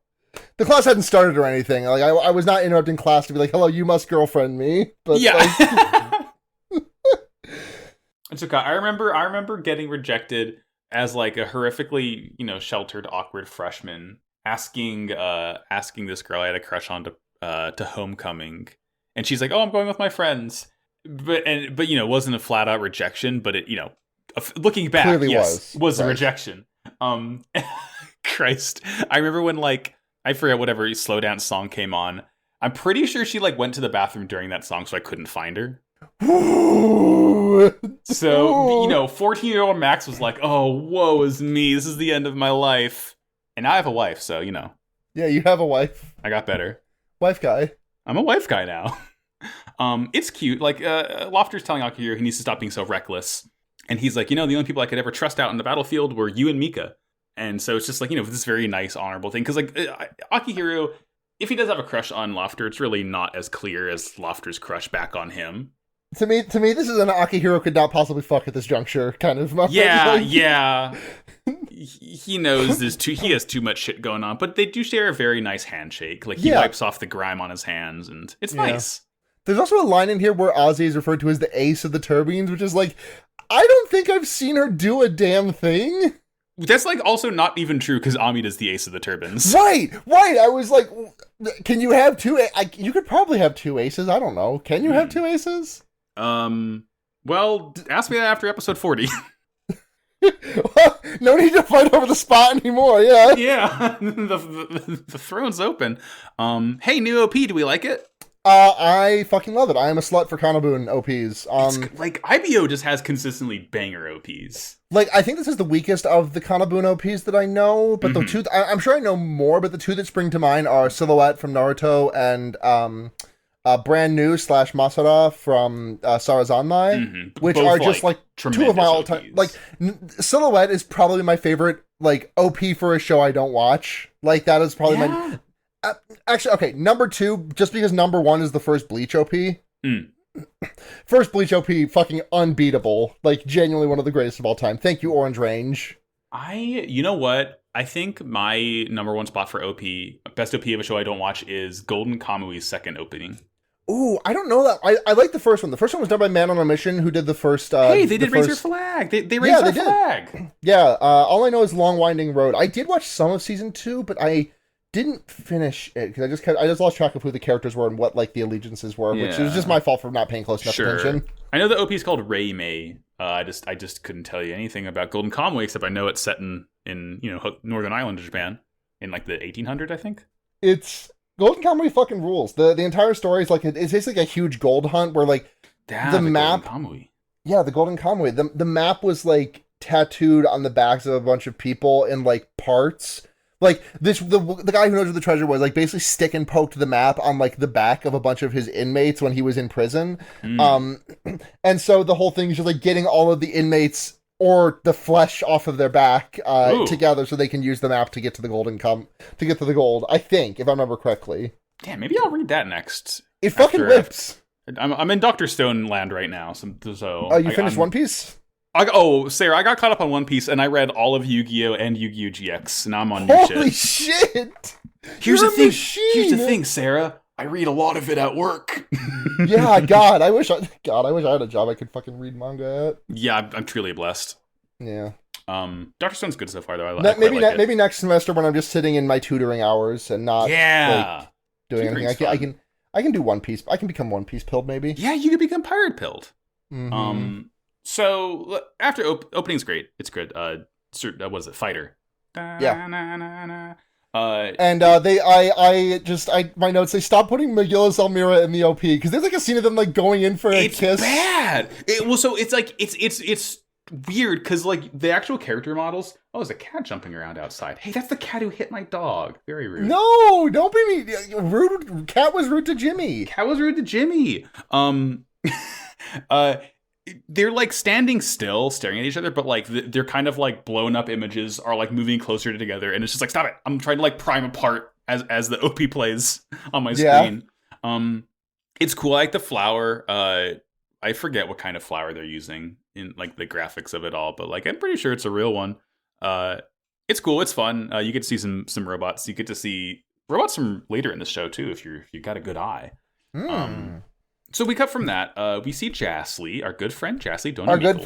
The class hadn't started or anything. Like, I was not interrupting class to be like, hello, you must girlfriend me. But, yeah. Like, It's okay. I remember getting rejected as like a horrifically, sheltered, awkward freshman, asking this girl I had a crush on to homecoming, and she's like, "Oh, I'm going with my friends," but wasn't a flat out rejection, but it, looking back, clearly yes, was right. a rejection. Christ, I remember when like I forget whatever slow dance song came on. I'm pretty sure she like went to the bathroom during that song, so I couldn't find her. So, 14-year-old Max was like, oh, woe is me. This is the end of my life. And I have a wife, so, Yeah, you have a wife. I got better. Wife guy. I'm a wife guy now. It's cute. Like, Lofter's telling Akihiro he needs to stop being so reckless. And he's like, the only people I could ever trust out in the battlefield were you and Mika. And so it's just like, this very nice, honorable thing. Because, like, Akihiro, if he does have a crush on Lofter, it's really not as clear as Lofter's crush back on him. To me, this is an Akihiro could not possibly fuck at this juncture kind of moment. Yeah. He knows he has too much shit going on, but they do share a very nice handshake. Like, he wipes off the grime on his hands, and it's nice. There's also a line in here where Ozzy is referred to as the ace of the Turbines, which is like, I don't think I've seen her do a damn thing. That's, like, also not even true, because Amida's the ace of the Turbines. Right. I was like, can you have two? You could probably have two aces. I don't know. Can you have two aces? Well, ask me that after episode 40. Well, no need to fight over the spot anymore, yeah. Yeah, the throne's open. Hey, new OP, do we like it? I fucking love it. I am a slut for Kanabun OPs. Like, IBO just has consistently banger OPs. Like, I think this is the weakest of the Kanabun OPs that I know, but the two, I'm sure I know more, but the two that spring to mind are Silhouette from Naruto and, Brand New / Masara from Sarazanmai, which Both, are just like two of my all-time. OPs. Like, Silhouette is probably my favorite, like, OP for a show I don't watch. Like, that is probably my. Actually, okay, number 2, just because number 1 is the first Bleach OP. First Bleach OP, fucking unbeatable. Like, genuinely one of the greatest of all time. Thank you, Orange Range. You know what? I think my number 1 spot for OP, best OP of a show I don't watch, is Golden Kamui's second opening. Ooh, I don't know that. I like the first one. The first one was done by Man on a Mission, who did the first... hey, they did Raise Your Flag! They raised our flag! Yeah, all I know is Long Winding Road. I did watch some of season 2, but I didn't finish it, because I just lost track of who the characters were and what, like, the allegiances were, which was just my fault for not paying close enough attention. I know the OP is called Rei Mei. I just couldn't tell you anything about Golden Kamuy, except I know it's set in Northern Island of Japan, in, like, the 1800s, I think. It's... Golden Kamuy fucking rules. The entire story is like, it's basically a huge gold hunt where, like, the map... Golden Kamuy. Yeah, the Golden Kamuy. The map was, like, tattooed on the backs of a bunch of people in, like, parts. Like, the guy who knows where the treasure was, like, basically stick and poked the map on, like, the back of a bunch of his inmates when he was in prison. And so the whole thing is just, like, getting all of the inmates or the flesh off of their back together so they can use the map to get to the gold, I think, if I remember correctly. Damn, maybe I'll read that next. It fucking rips. I'm in Dr. Stone land right now, so oh, you finished One Piece? Sarah, I got caught up on One Piece, and I read all of Yu-Gi-Oh! And Yu-Gi-Oh! GX, and I'm on new shit. Holy shit! Here's the thing, Sarah. I read a lot of it at work. Yeah, God, I wish I had a job I could fucking read manga at. Yeah, I'm truly blessed. Yeah. Dr. Stone's good so far, though. Maybe next semester when I'm just sitting in my tutoring hours and not like, doing anything. I can do One Piece. I can become One Piece pilled, maybe. Yeah, you can become pirate pilled. Mm-hmm. So after opening's great. It's good. What is it? Fighter. Yeah. My notes, they stopped putting Megillus Elmira in the OP because there's like a scene of them like going in for a kiss. It's bad. It's weird because like the actual character models. Oh, there's a cat jumping around outside. Hey, that's the cat who hit my dog. Very rude. No, don't be rude. Cat was rude to Jimmy. They're like standing still, staring at each other, but like they're kind of like blown up images are like moving closer together, and it's just like, stop it! I'm trying to like prime apart as the OP plays on my screen. It's cool. I like the flower. I forget what kind of flower they're using in like the graphics of it all, but like I'm pretty sure it's a real one. It's cool. It's fun. You get to see some robots. You get to see robots from later in the show too, if you got a good eye. So we cut from that. We see Jasly, our good friend Jasly. Our good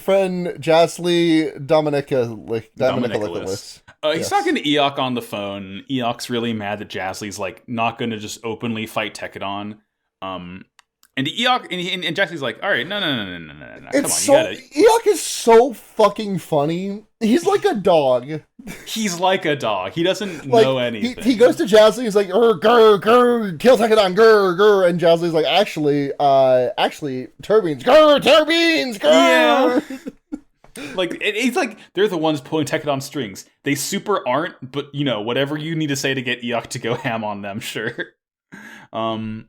friend Jasly Dominicalis. He's talking to Eok on the phone. Eok's really mad that Jasly's like not going to just openly fight Tekadon. And Eok and Jasly's like, all right, no. Come on, Eok is so fucking funny. He's like a dog. He's like a dog. He doesn't know anything. He goes to Jasly. He's like, grr, kill Tekadon, grr. And Jasly's like, actually, turbines, grr. Yeah. Like, it's like, they're the ones pulling Tekken on strings. They super aren't, but, whatever you need to say to get Eok to go ham on them, sure. And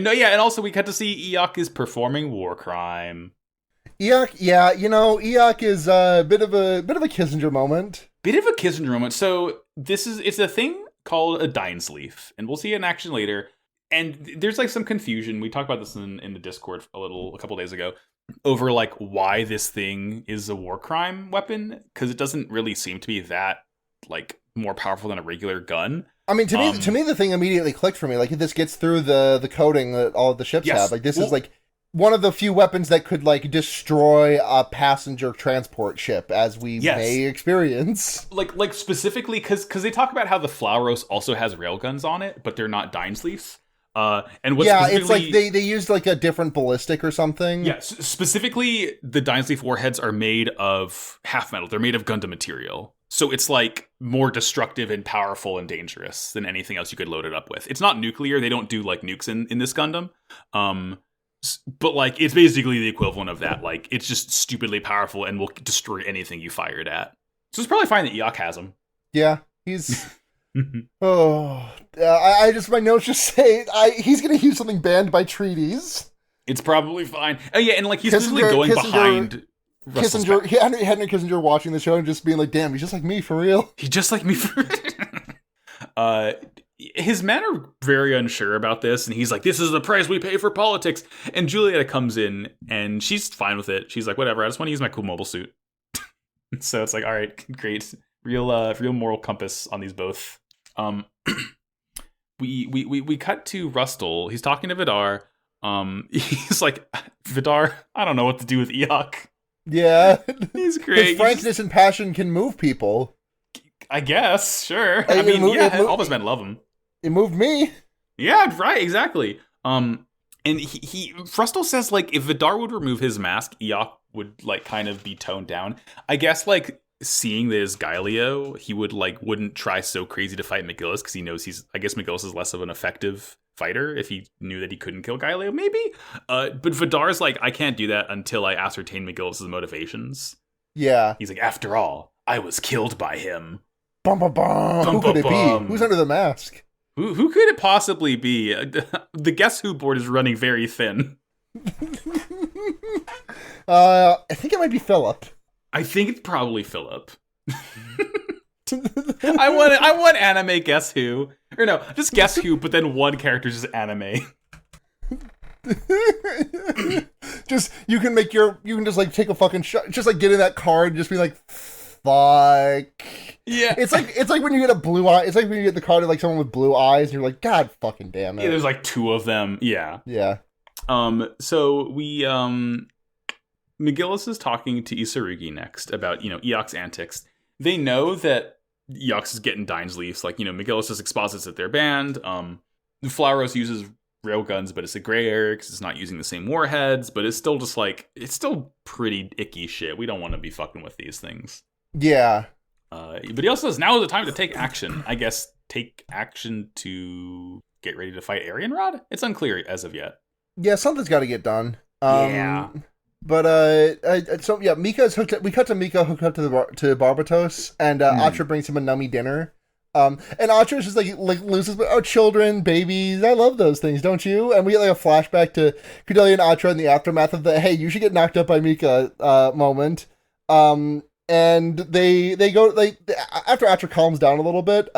also we got to see Eok is performing war crime. Eok, yeah, Eok is a bit of a Kissinger moment. Bit of a Kissinger moment. So it's a thing called a Dainsleif, and we'll see it in action later. And there's like some confusion. We talked about this in the Discord a couple days ago over like why this thing is a war crime weapon, because it doesn't really seem to be that like more powerful than a regular gun. I mean, to me, the thing immediately clicked for me. Like, if this gets through the coding that all of the ships have, like, this is like one of the few weapons that could like destroy a passenger transport ship, as we may experience. Like specifically because they talk about how the Flauros also has railguns on it, but they're not Dainsleifs. And what's it's like they used like a different ballistic or something. Yeah, specifically the Dainsleif warheads are made of half metal. They're made of Gundam material. So it's like more destructive and powerful and dangerous than anything else you could load it up with. It's not nuclear. They don't do like nukes in this Gundam. But like it's basically the equivalent of that. Like it's just stupidly powerful and will destroy anything you fire it at. So it's probably fine that Eok has them. Yeah, he's I just, my notes just say he's gonna use something banned by treaties. It's probably fine. Oh yeah, and like he's usually going behind Kissinger. Henry Kissinger watching the show and just being like, "Damn, he's just like me for real." He's just like me for. His men are very unsure about this, and he's like, "This is the price we pay for politics." And Julieta comes in, and she's fine with it. She's like, "Whatever. I just want to use my cool mobile suit." So it's like, all right, great, real moral compass on these both. We cut to Rustle. He's talking to Vidar. He's like, Vidar, I don't know what to do with Eok. Yeah, he's great. His frankness and passion can move people. I guess, sure. I mean, all of his men love him. It moved me. Yeah, right, exactly. And he Frustle says like if Vidar would remove his mask, Eok would like kind of be toned down. I guess like seeing this Galileo, he wouldn't try so crazy to fight McGillis because he knows McGillis is less of an effective fighter if he knew that he couldn't kill Galileo, maybe. But Vidar's like, I can't do that until I ascertain McGillis' motivations. Yeah. He's like, after all, I was killed by him. Bum, bum, bum. Who could it be? Who's under the mask? Who could it possibly be? The Guess Who board is running very thin. I think it might be Philip. I think it's probably Philip. I want anime Guess Who. Or no, just Guess Who, but then one character's just anime. You can just like take a fucking shot, just like get in that card and just be like, fuck. Yeah. It's like when you get a blue eye, it's like when you get the card of like someone with blue eyes and you're like, God fucking damn it. Yeah, there's like two of them. Yeah. Yeah. So we McGillis is talking to Isarugi next about, Eok's antics. They know that Eok's is getting Dainsleifs. Like, McGillis just exposits that they're banned. Flauros uses railguns, but it's a gray area because it's not using the same warheads, but it's still just like, it's still pretty icky shit. We don't want to be fucking with these things. Yeah. But he also says, now is the time to take action. I guess take action to get ready to fight Arianrod? It's unclear as of yet. Yeah, something's got to get done. Yeah. But Mika's hooked up. We cut to Mika hooked up to Barbatos, and Atra brings him a nummy dinner. And Atra's just like loses, oh, children, babies, I love those things, don't you? And we get like a flashback to Cordelia and Atra in the aftermath of the hey, you should get knocked up by Mika moment. And they go after Atra calms down a little bit.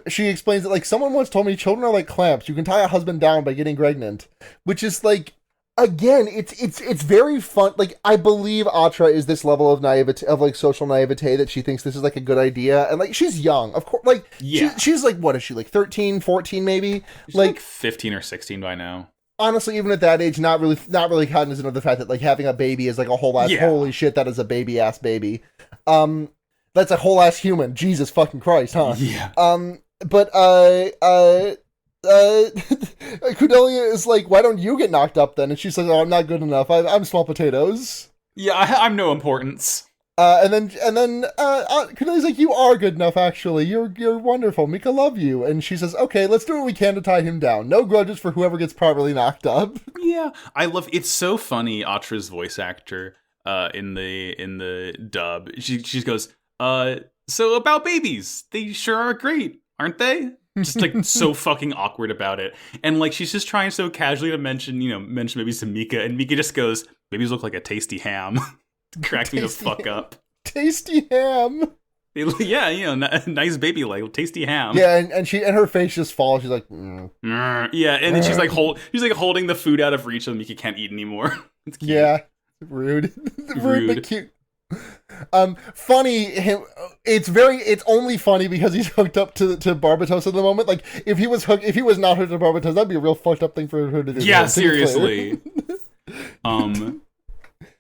She explains that like someone once told me children are like clamps. You can tie a husband down by getting pregnant, which is like. Again, it's very fun. Like, I believe Atra is this level of naivete, of like social naivete, that she thinks this is like a good idea. And like, she's young, of course. Like, yeah. She's like, what is she, like 13, 14 maybe? She's like 15 or 16 by now. Honestly, even at that age, not really cognizant of the fact that like having a baby is like a whole ass, holy shit, that is a baby ass baby. That's a whole ass human. Jesus fucking Christ, huh? Yeah. But Cordelia is like, why don't you get knocked up then? And she says, oh, I'm not good enough. I'm small potatoes. Yeah, I'm no importance. And then Cordelia's like, you are good enough, actually. You're wonderful. Mika love you. And she says, okay, let's do what we can to tie him down. No grudges for whoever gets properly knocked up. Yeah, it's so funny, Atra's voice actor. in the dub. She goes, so about babies, they sure are great, aren't they? Just like so fucking awkward about it. And like she's just trying so casually to mention babies to Mika, and Mika just goes, babies look like a tasty ham. Crack me the fuck up. Tasty ham. Yeah, nice baby leg, tasty ham. Yeah, and her face just falls. She's like, yeah, and then she's like holding the food out of reach, so Mika can't eat anymore. It's cute. Yeah, rude, but cute. Funny. It's only funny because he's hooked up to Barbatos at the moment. Like if he was not hooked to Barbatos, that'd be a real fucked up thing for her to do. Yeah, seriously.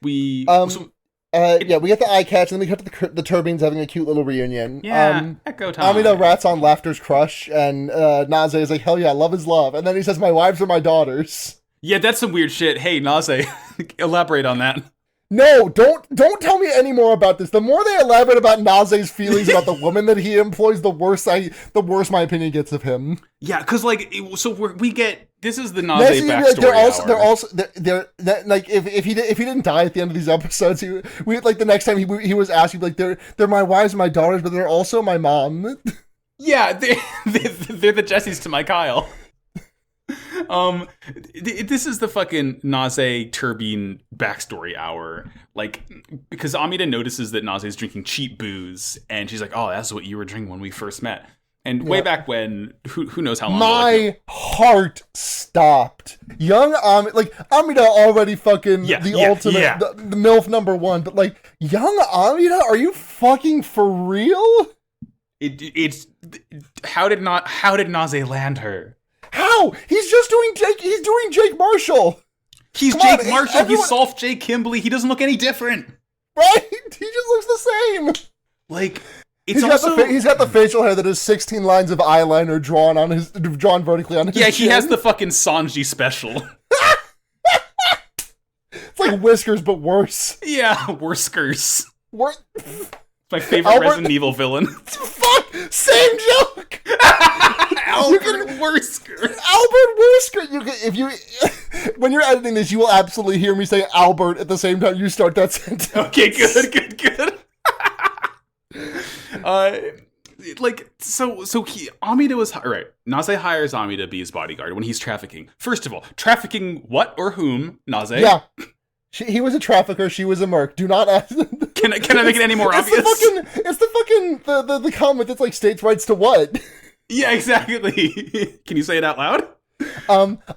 We get the eye catch, and then we cut to the Turbines having a cute little reunion. Yeah, echo time. Amida rats on Laughter's crush, and Naze is like, hell yeah, love is love. And then he says, my wives are my daughters. Yeah, that's some weird shit. Hey, Naze, elaborate on that. No, don't tell me any more about this. The more they elaborate about Naze's feelings about the woman that he employs, the worse my opinion gets of him. Yeah, because like, this is the Naze backstory. They're like if he didn't die at the end of these episodes, the next time he was asked, he'd be like, they're my wives and my daughters, but they're also my mom. Yeah, they're the Jessies to my Kyle. This is the fucking Naze Turbine backstory hour. Like, because Amida notices that Naze is drinking cheap booze, and she's like, "Oh, that's what you were drinking when we first met." And way back when, who knows how long? My heart stopped. Young Amida already fucking ultimate, the MILF #1, but like young Amida, are you fucking for real? It's how did Naze land her? How? He's just doing Jake. He's doing Jake Marshall. He's Jake Marshall. He's soft Jake Kimberly. He doesn't look any different. Right? He just looks the same. Like he's got the facial hair that has 16 lines of eyeliner drawn vertically on his chin. He has the fucking Sanji special. It's like Whiskers, but worse. Yeah, Worsekers. It's my favorite Resident Evil villain. Fuck! Same joke! Albert Worseker. Albert Worseker! When you're editing this, you will absolutely hear me say Albert at the same time you start that sentence. Okay, good. Amida was right. Naze hires Amida to be his bodyguard when he's trafficking. First of all, trafficking what or whom? Naze? Yeah. He was a trafficker, she was a merc. Do not ask. Can I make it any more obvious? It's the comment that's like states rights to what? Yeah, exactly. Can you say it out loud?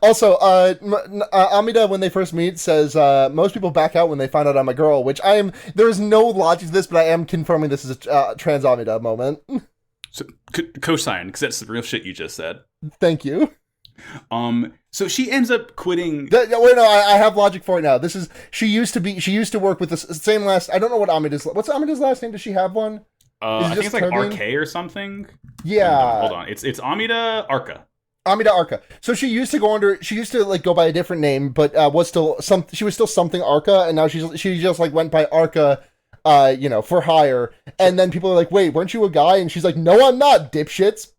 Also, Amida, when they first meet, says, most people back out when they find out I'm a girl, which there is no logic to this, but I am confirming this is a trans Amida moment. So, cosign, because that's the real shit you just said. Thank you. So she ends up quitting. I have logic for it now. She used to work with the same last, I don't know what's Amida's last name? Does she have one? I think it's like RK or something. Yeah. Hold on. It's Amida Arca. Amida Arca. So she used to go by a different name, but she was still something Arca, and now she just like went by Arca, for hire. And then people are like, wait, weren't you a guy? And she's like, no, I'm not, dipshits.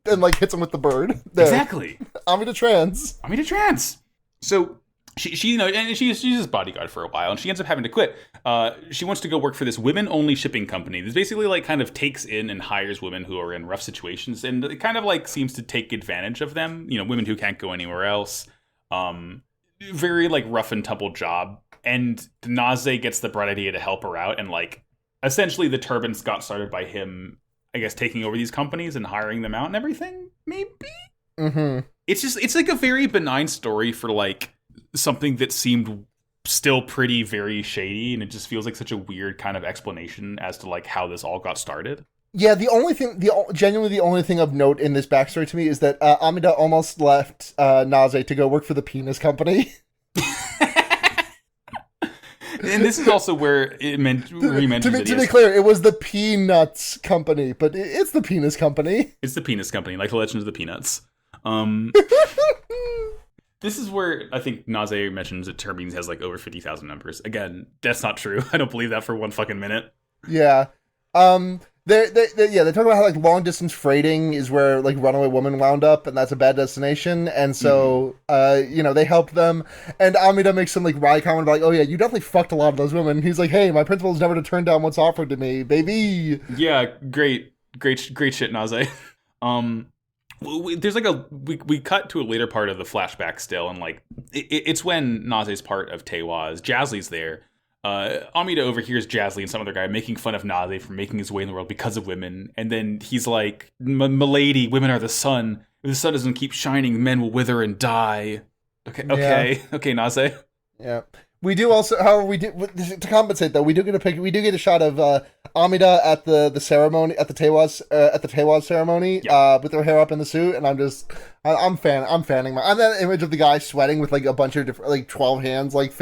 And like hits him with the bird. There. Exactly. Amida trans. So she and she's his bodyguard for a while, and she ends up having to quit. She wants to go work for this women-only shipping company. This basically like kind of takes in and hires women who are in rough situations, and it kind of like seems to take advantage of them. Women who can't go anywhere else. Very like rough and tumble job. And Naze gets the bright idea to help her out, and like essentially the Turbines got started by him, I guess, taking over these companies and hiring them out and everything. Maybe. Mm-hmm. It's like a very benign story for like something that seemed still pretty very shady, and it just feels like such a weird kind of explanation as to like how this all got started. Yeah, genuinely the only thing of note in this backstory to me is that Amida almost left Naze to go work for the penis company. And this is also where he mentions to be clear, it was the Peanuts company, but it's the penis company. It's the penis company, like the Legend of the Peanuts. This is where I think Naze mentions that Turbines has like over 50,000 members. Again, that's not true. I don't believe that for one fucking minute. Yeah. They talk about how like long distance freighting is where like Runaway Woman wound up, and that's a bad destination. And so, they help them. And Amida makes some like wry comment about like, "Oh yeah, you definitely fucked a lot of those women." And he's like, "Hey, my principle is never to turn down what's offered to me, baby." Yeah, great shit, Naze. There's like we cut to a later part of the flashback still, and like it's when Naze's part of Teiwaz. Jazly's there. Amida overhears Jazly and some other guy making fun of Naze for making his way in the world because of women, and then he's like, "Milady, women are the sun. If the sun doesn't keep shining, men will wither and die." Okay, Naze. Yeah. We do also, however, to compensate though, we do get a shot of Amida at the ceremony, at the Teiwaz ceremony, with her hair up in the suit, and I'm fanning I'm that image of the guy sweating with like a bunch of different, like 12 hands, like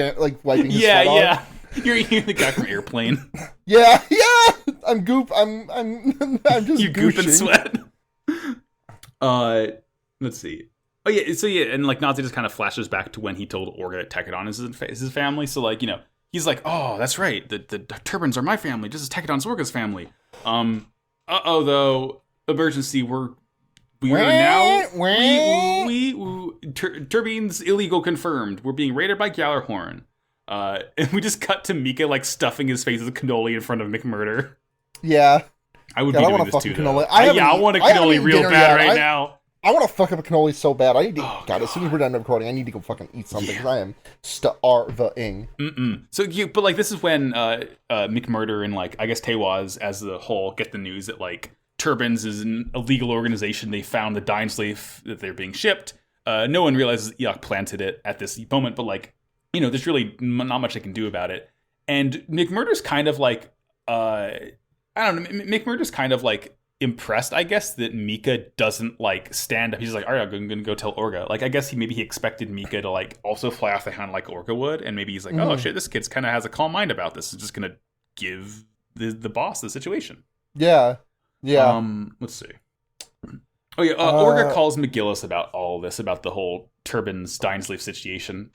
wiping his sweat off. You're the guy from Airplane. Yeah. I'm just you goop and sweat. Let's see. Oh yeah, and like Nazi just kind of flashes back to when he told Orga that Tekadon is his family. So like, he's like, "Oh, that's right. The Turbines are my family, just as Tekadon's Orga's family." Though, emergency. We are now Turbines illegal confirmed. We're being raided by Gjallarhorn. And we just cut to Mika like stuffing his face with a cannoli in front of McMurder. Yeah, I would be doing this too. Cannoli. I want a cannoli real bad right now. I want to fuck up a cannoli so bad. I need to. God, as soon as we're done recording, I need to go fucking eat something because I am starving. So, but like, this is when McMurder and like I guess Teiwaz as the whole get the news that like Turbines is an illegal organization. They found the Dying Slave that they're being shipped. No one realizes Eok planted it at this moment, but like, there's really not much I can do about it. And McMurder's kind of like, I don't know. McMurder's kind of like impressed, I guess, that Mika doesn't like stand up. He's like, "All right, I'm gonna go tell Orga." Like, I guess he expected Mika to like also fly off the handle like Orga would, and maybe he's like, "Oh shit, this kid's kind of has a calm mind about this. He's just gonna give the boss the situation." Yeah. Let's see. Oh yeah, Orga calls McGillis about all this, about the whole Turbines Dying Slave situation.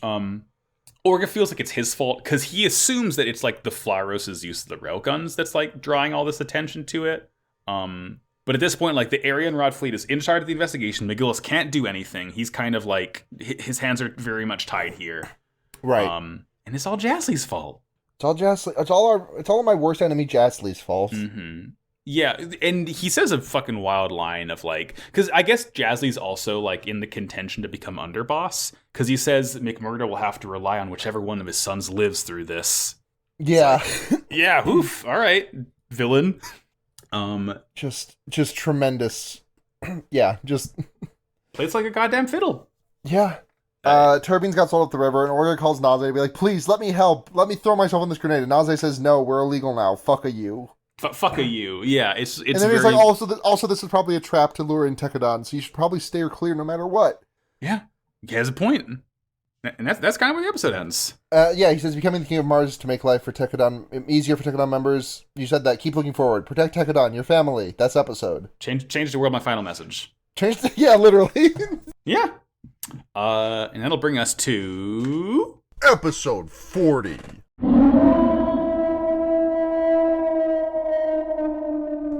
Orga feels like it's his fault because he assumes that it's like the Flaros' use of the railguns that's like drawing all this attention to it. But at this point, like, the Arian Rod fleet is in charge of the investigation. McGillis can't do anything. He's kind of like, his hands are very much tied here. Right. And it's all Jazly's fault. It's all Jazly. It's all of my worst enemy Jazly's fault. Mm-hmm. Yeah, and he says a fucking wild line of like, because I guess Jazly's also like in the contention to become underboss, because he says McMurdo will have to rely on whichever one of his sons lives through this. Yeah. Like, yeah, oof. All right, villain. Just tremendous. Yeah, just plays like a goddamn fiddle. Yeah. Turbines got sold up the river, and Orga calls Naze to be like, "Please, let me help. Let me throw myself on this grenade." And Naze says, "No, we're illegal now. Fuck a you." Fuck a you. Yeah, it's. And then he's like, also, this is probably a trap to lure in Tekadon, so you should probably steer clear no matter what. Yeah, he has a point. And that's kind of where the episode ends. Yeah, he says, "Becoming the king of Mars to make life for Tekadon easier for Tekadon members." You said that. Keep looking forward. Protect Tekadon, your family. That's episode. Change the world, my final message. Yeah, literally. Yeah. And that'll bring us to episode 40.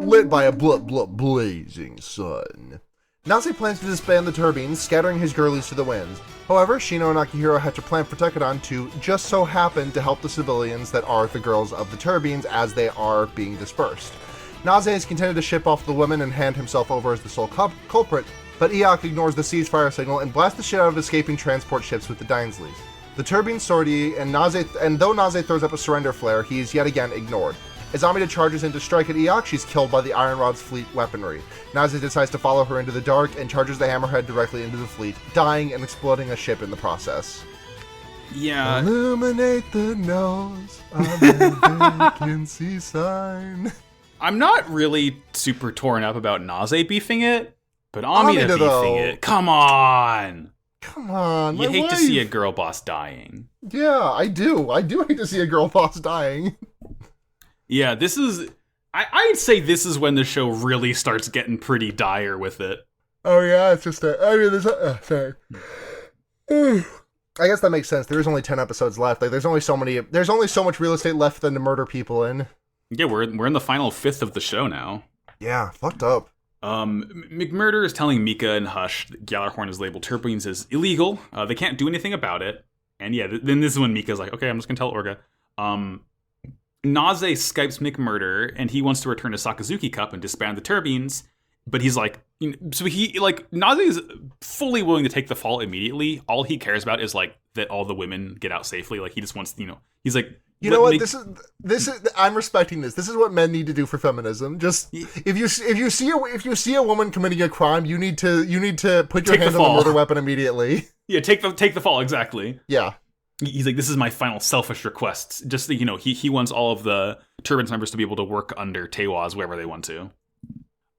Lit by a blazing sun. Naze plans to disband the Turbines, scattering his girlies to the winds. However, Shino and Akihiro hatch a plan for Tekadon to just so happen to help the civilians that are the girls of the Turbines as they are being dispersed. Naze is contented to ship off the women and hand himself over as the sole culprit, but Eok ignores the ceasefire signal and blasts the shit out of escaping transport ships with the Dainsleys. The Turbines sortie, and though Naze throws up a surrender flare, he is yet again ignored. As Amida charges in to strike at Eok, she's killed by the Iron Rod's fleet weaponry. Naze decides to follow her into the dark and charges the Hammerhead directly into the fleet, dying and exploding a ship in the process. Yeah. Illuminate the nose on the vacancy sign. I'm not really super torn up about Naze beefing it, but Amida beefing it. Come on. Come on. You hate to see a girl boss dying. Yeah, I do. I do hate to see a girl boss dying. Yeah, this is... I'd say this is when the show really starts getting pretty dire with it. Oh, yeah, it's just sorry. I guess that makes sense. There's only 10 episodes left. Like, there's only so much real estate left than to murder people in. Yeah, we're in the final fifth of the show now. Yeah, fucked up. McMurder is telling Mika and Hush that Gjallarhorn is labeled Turbines as illegal. They can't do anything about it. And yeah, then this is when Mika's like, okay, I'm just gonna tell Orga. Naze Skypes McMurder, and he wants to return to Sakazuki Cup and disband the Turbines. But he's like, so he, like, Naze is fully willing to take the fall immediately. All he cares about is, like, that all the women get out safely. Like, he just wants, he's like... You know what? This is. I'm respecting this. This is what men need to do for feminism. Just if you see a woman committing a crime, you need to put your hand on the murder weapon immediately. Yeah, take the fall, exactly. Yeah. He's like, this is my final selfish request. Just, he wants all of the Turbines members to be able to work under Teiwaz wherever they want to.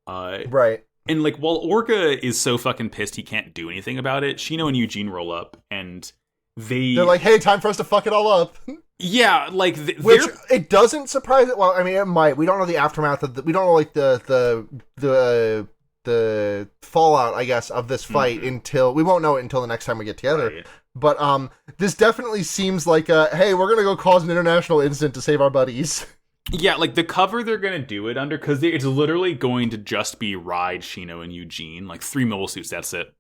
Right. And, like, while Orga is so fucking pissed he can't do anything about it, Shino and Eugene roll up, and they're like, hey, time for us to fuck it all up. Yeah, like... Which, it doesn't surprise it. Well, I mean, it might. We don't know the aftermath of we don't know, like, the fallout, I guess, of this fight until... We won't know it until the next time we get together. Right. But, this definitely seems like hey, we're gonna go cause an international incident to save our buddies. Yeah, like, the cover they're gonna do it under, because it's literally going to just be Ride, Shino, and Eugene. Like, 3 mobile suits, that's it.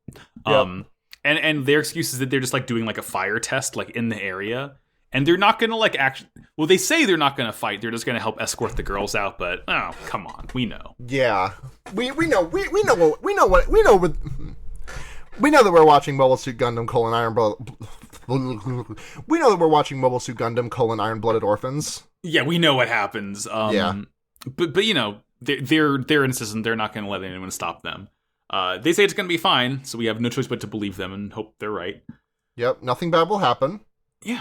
Yep. And their excuse is that they're just, like, doing, like, a fire test, like, in the area. And they're not gonna, like, actually... Well, they say they're not gonna fight. They're just gonna help escort the girls out, but... Oh, come on. We know. Yeah. We know that we're watching Mobile Suit Gundam : Iron Blood... We know that we're watching Mobile Suit Gundam : Iron Blooded Orphans. Yeah, we know what happens. Yeah. But they're insistent they're not gonna let anyone stop them. They say it's gonna be fine, so we have no choice but to believe them and hope they're right. Yep, nothing bad will happen. Yeah.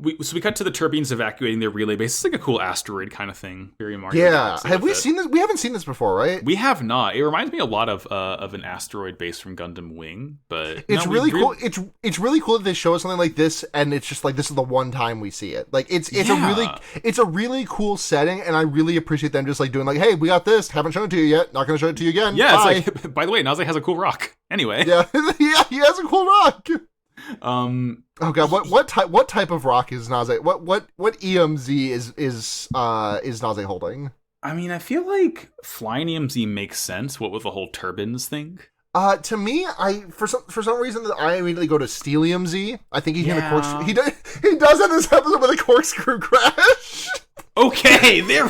We cut to the Turbines evacuating their relay base. It's like a cool asteroid kind of thing. Very Mario. Yeah. Have we seen this? We haven't seen this before, right? We have not. It reminds me a lot of an asteroid base from Gundam Wing, but it's really cool. It's really cool that they show us something like this, and it's just like this is the one time we see it. Like it's a really cool setting, and I really appreciate them just like doing like, hey, we got this. Haven't shown it to you yet. Not going to show it to you again. Yeah. Bye. It's like, by the way, Naze has a cool rock. Anyway. Yeah. Yeah. He has a cool rock. Oh god, what type of rock is Naze? What EMZ is Naze holding? I mean, I feel like flying EMZ makes sense. What with the whole turbines thing? To me, for some reason I immediately go to Steel EMZ. I think he's gonna corkscrew. He does in this episode with a corkscrew crash. Okay, there.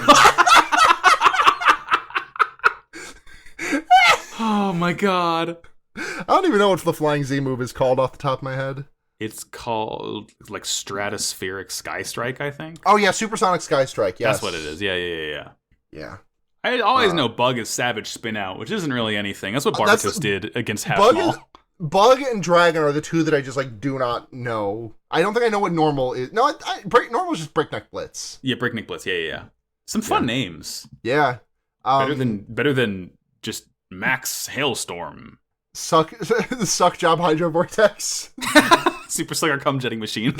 Oh my god. I don't even know what the flying Z move is called off the top of my head. It's called, like, Stratospheric Sky Strike, I think. Oh, yeah, Supersonic Sky Strike, yes. That's what it is, yeah. Yeah. I always know Bug is Savage Spin Out, which isn't really anything. That's what Barbatos did against Half Bug and Dragon are the two that I just, like, do not know. I don't think I know what Normal is. No, Normal is just Breakneck Blitz. Yeah, Breakneck Blitz, yeah. Some fun names. Yeah. Better than just Max Hailstorm. Suck Job Hydro Vortex. Super Slayer cum jetting machine.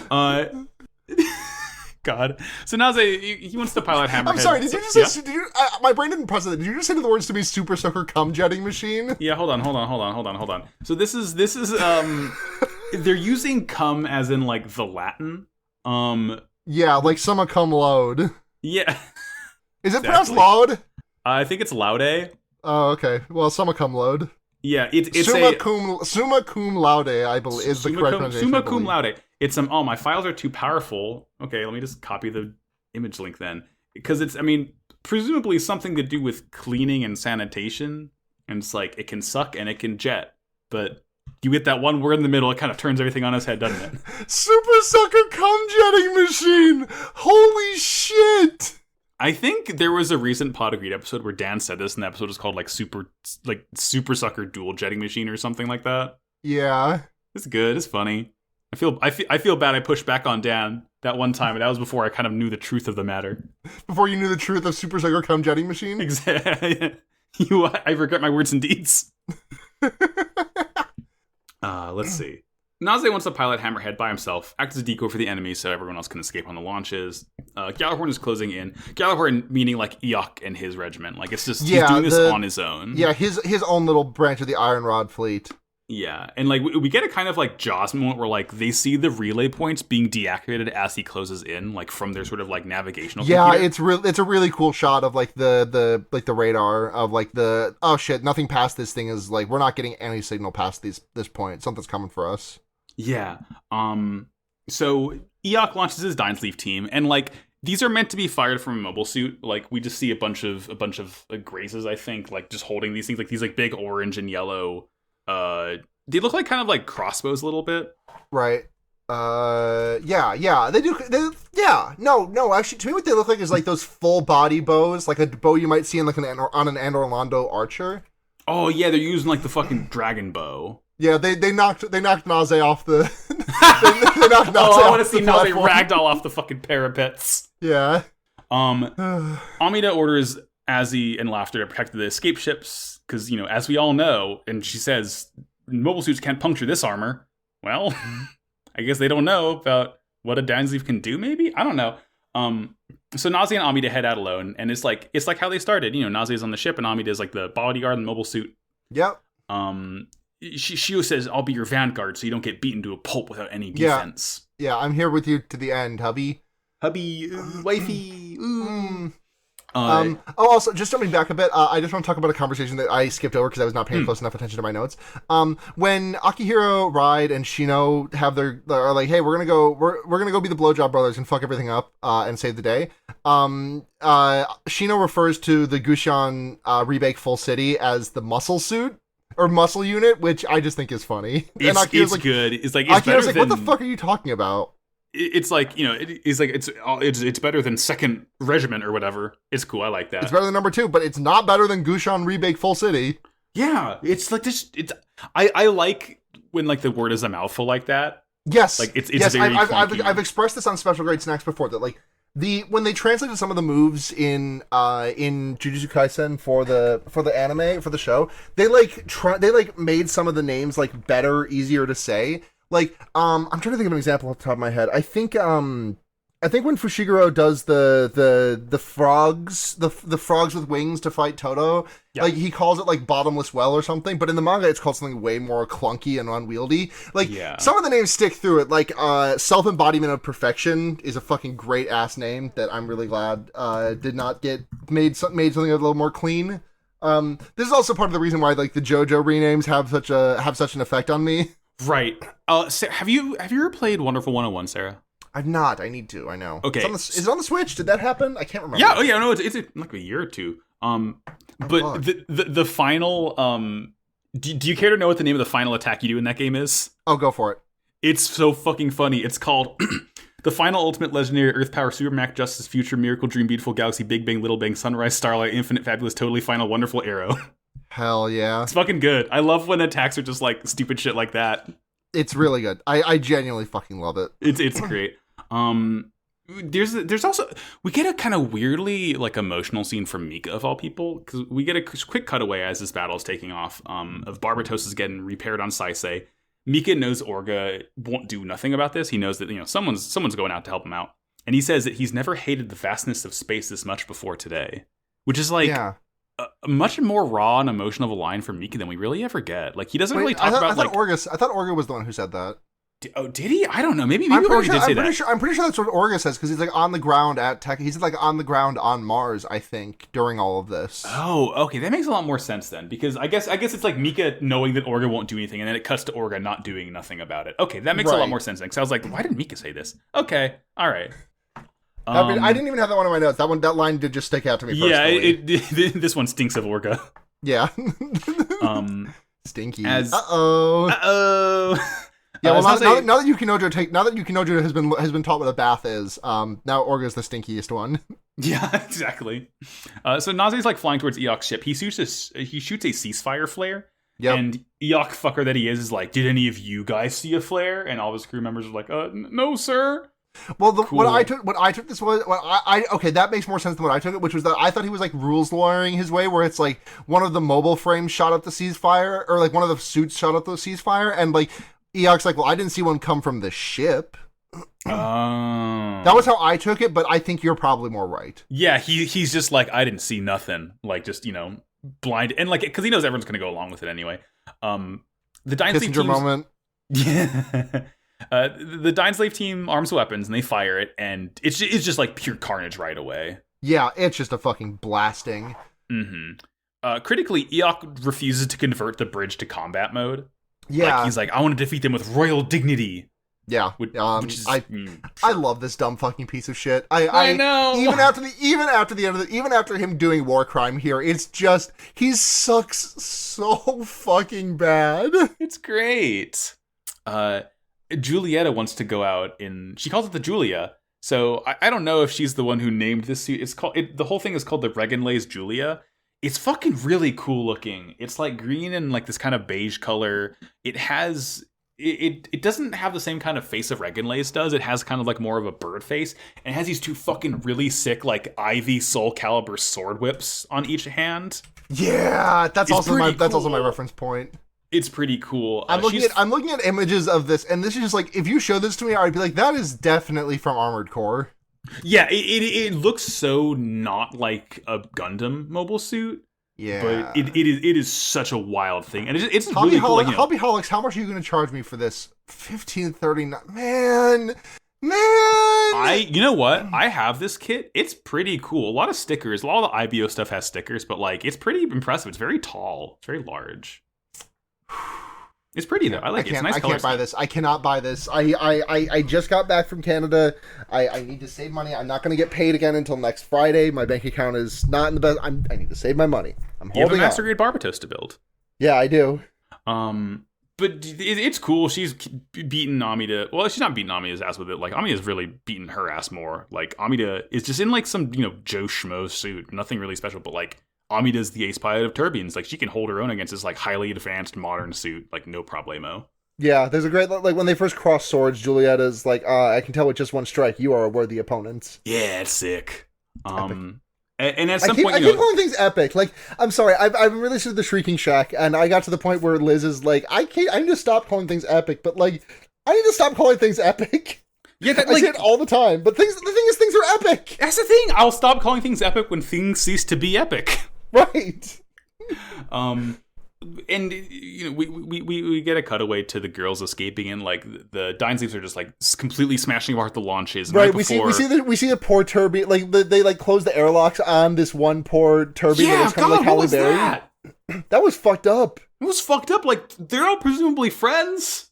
God. So Naze, he wants to pilot Hammerhead. I'm sorry, did you just say, my brain didn't process that. Did you just say the words to me, Super Sucker cum jetting machine? Yeah, hold on. So this is they're using cum as in, like, the Latin. Yeah, like summa cum laude. Yeah. Is it pronounced laude? I think it's laude. Oh, okay. Well, summa cum laude. Yeah, it's summa cum laude, I believe, is the correct pronunciation. Summa cum laude. It's oh, my files are too powerful. Okay, let me just copy the image link then, because it's, I mean, presumably something to do with cleaning and sanitation, and it's like it can suck and it can jet, but you get that one word in the middle, it kind of turns everything on its head, doesn't it? Super Sucker cum jetting machine. Holy shit. I think there was a recent Pod of Greed episode where Dan said this, and the episode was called Super Sucker Dual Jetting Machine or something like that. Yeah, it's good. It's funny. I feel bad. I pushed back on Dan that one time, and that was before I kind of knew the truth of the matter. Before you knew the truth of Super Sucker Cum Jetting Machine. Exactly. I regret my words and deeds. Let's see. Naze wants to pilot Hammerhead by himself, act as a decoy for the enemy so everyone else can escape on the launches. Gjallarhorn is closing in. Gjallarhorn meaning like Eok and his regiment. Like, it's just, he's doing this on his own. Yeah, his own little branch of the Iron Rod fleet. Yeah, and like we get a kind of like Jaws moment where like they see the relay points being deactivated as he closes in, like from their sort of like navigational. Yeah, computer. it's a really cool shot of like the radar of like the oh shit, nothing past this thing is like we're not getting any signal past this point. Something's coming for us. Yeah. So Eok launches his Dinesleaf team, and like these are meant to be fired from a mobile suit. Like we just see a bunch of grazes, I think, like just holding these things, like these like big orange and yellow. They look like kind of like crossbows a little bit. Right. Yeah. They do. No. Actually, to me, what they look like is like those full body bows, like a bow you might see in like on an Orlando archer. Oh yeah, they're using like the fucking dragon bow. Yeah, they knocked Naze off the. they knocked Naze I want to see Naze ragdoll off the fucking parapets. Yeah. Amida orders Azzy and Laughter to protect the escape ships, because, you know, as we all know, and she says, mobile suits can't puncture this armor. Well, I guess they don't know about what a Dinesleaf can do, maybe? I don't know. So Naze and Amida head out alone, and it's like how they started. You know, Naze is on the ship, and Amida is like the bodyguard in the mobile suit. Yep. Shio says, I'll be your vanguard so you don't get beaten to a pulp without any defense. Yeah, I'm here with you to the end, hubby. Wifey. Also, just jumping back a bit, I just want to talk about a conversation that I skipped over because I was not paying close enough attention to my notes. When Akihiro, Ride, and Shino are like, hey, we're gonna go be the blowjob brothers and fuck everything up and save the day. Shino refers to the Gushan Rebake Full City as the muscle suit or muscle unit, which I just think is funny. It's like, good. It's like Akihiro's like, what the fuck are you talking about? It's like, you know, it's better than 2nd Regiment or whatever. It's cool. I like that. It's better than number 2, but it's not better than Gushan Rebake Full City. Yeah, it's like this. I like when like the word is a mouthful like that. Yes, like it's yes. very I've expressed this on Special Grade Snacks before that like when they translated some of the moves in Jujutsu Kaisen for the anime for the show, they made some of the names like better, easier to say. Like, I'm trying to think of an example off the top of my head. I think when Fushiguro does the frogs with wings to fight Toto, like he calls it like bottomless well or something, but in the manga it's called something way more clunky and unwieldy. Like some of the names stick through it. Like Self-Embodiment of Perfection is a fucking great ass name that I'm really glad did not get made something a little more clean. This is also part of the reason why like the JoJo renames have such an effect on me. Right. Sarah, have you ever played Wonderful 101, Sarah? I've not. I need to. I know. Okay. Is it on the Switch? Did that happen? I can't remember. Yeah. Oh yeah. No. It's like a year or two. But the final. Do you care to know what the name of the final attack you do in that game is? Oh, go for it. It's so fucking funny. It's called the final ultimate legendary Earth Power Super Mac Justice Future Miracle Dream Beautiful Galaxy Big Bang Little Bang Sunrise Starlight Infinite Fabulous Totally Final Wonderful Arrow. Hell yeah. It's fucking good. I love when attacks are just like stupid shit like that. It's really good. I genuinely fucking love it. It's great. There's also we get a kind of weirdly like emotional scene from Mika of all people, because we get a quick cutaway as this battle is taking off of Barbatos is getting repaired on Saisei. Mika knows Orga won't do nothing about this. He knows that, you know, someone's going out to help him out, and he says that he's never hated the vastness of space this much before today, which is like a much more raw and emotional of a line from Mika than we really ever get. Like he doesn't really talk about like. I thought Orga was the one who said that. Did he? I don't know. Maybe Orga did say that. I'm pretty sure that's what Orga says, because he's like on the ground at Tech. He's like on the ground on Mars, I think, during all of this. Oh, okay, that makes a lot more sense then, because I guess it's like Mika knowing that Orga won't do anything, and then it cuts to Orga not doing nothing about it. Okay, that makes a lot more sense then. Because I was like, why did Mika say this? Okay, all right. I mean, I didn't even have that one in my notes. That line did just stick out to me personally. Yeah, this one stinks of Orga. Yeah. Stinky. Uh-oh. Yeah, well, now that Yukinojo has been taught what a bath is, now Orga's the stinkiest one. Yeah, exactly. So Naze's like flying towards Eok's ship. He shoots a ceasefire flare. Yep. And Eok fucker that he is like, did any of you guys see a flare? And all of his crew members are like, no, sir. Well, what I took this was okay. That makes more sense than what I took it, which was that I thought he was like rules lawyering his way, where it's like one of the mobile frames shot up the ceasefire, or like one of the suits shot up the ceasefire, and like Eok's like, well, I didn't see one come from the ship. That was how I took it, but I think you're probably more right. Yeah, he's just like, I didn't see nothing, like just, you know, blind, and like because he knows everyone's gonna go along with it anyway. the Dynslave Kissinger moment. Yeah. The Dynslave team arms weapons and they fire it, and it's just like pure carnage right away. Yeah, it's just a fucking blasting. Critically, Eok refuses to convert the bridge to combat mode. Yeah. Like, he's like, I want to defeat them with royal dignity. Yeah, which is, I love this dumb fucking piece of shit. I know. Even after the end of even after him doing war crime here, it's just he sucks so fucking bad. It's great. Julieta wants to go out she calls it the Julia. So I don't know if she's the one who named this suit. The whole thing is called the Regenlays Julia. It's fucking really cool looking. It's like green and like this kind of beige color. It has. It doesn't have the same kind of face of Regenlays does. It has kind of like more of a bird face, and it has these two fucking really sick like Ivy Soul Calibur sword whips on each hand. Yeah, that's also my reference point. It's pretty cool. I'm looking at images of this, and this is just like, if you show this to me, I'd be like, that is definitely from Armored Core. Yeah, it looks so not like a Gundam mobile suit. Yeah, but it is such a wild thing, and it's really cool. Hobbyholics, how much are you going to charge me for this? $15.39, man. You know what? I have this kit. It's pretty cool. A lot of stickers. A lot of the IBO stuff has stickers, but like it's pretty impressive. It's very tall. It's very large. It's pretty though. I like it. It's a nice I color can't buy this. I cannot buy this. I just got back from Canada. I need to save money. I'm not going to get paid again until next Friday. My bank account is not in the best. I need to save my money. I'm holding on. You have a Master Grade Barbatos to build. Yeah, I do. But it's cool. She's beaten Amida. Well, she's not beating Amida's ass with it. Like, Amida's really beaten her ass more. Like, Amida is just in like some, Joe Schmo suit. Nothing really special, but like, Amida's the ace pilot of Turbines. Like, she can hold her own against this like highly advanced modern suit. Like, no problemo. Yeah, there's a great, like, when they first cross swords, Julieta's like, I can tell with just one strike, you are a worthy opponent. Yeah, it's sick. Epic. And at some point, I keep calling things epic. Like, I'm sorry, I've really listened to the Shrieking Shack, and I got to the point where Liz is like, I need to stop calling things epic, but like, I need to stop calling things epic. Yeah, I say it all the time, but the thing is, things are epic. That's the thing. I'll stop calling things epic when things cease to be epic. Right. And we get a cutaway to the girls escaping, and like the Dynslaves are just like completely smashing apart the launches. And right. We see the poor Turbine. Like they like close the airlocks on this one poor Turbine. Yeah, that was kind of like Halle Berry. That was fucked up. It was fucked up. Like they're all presumably friends.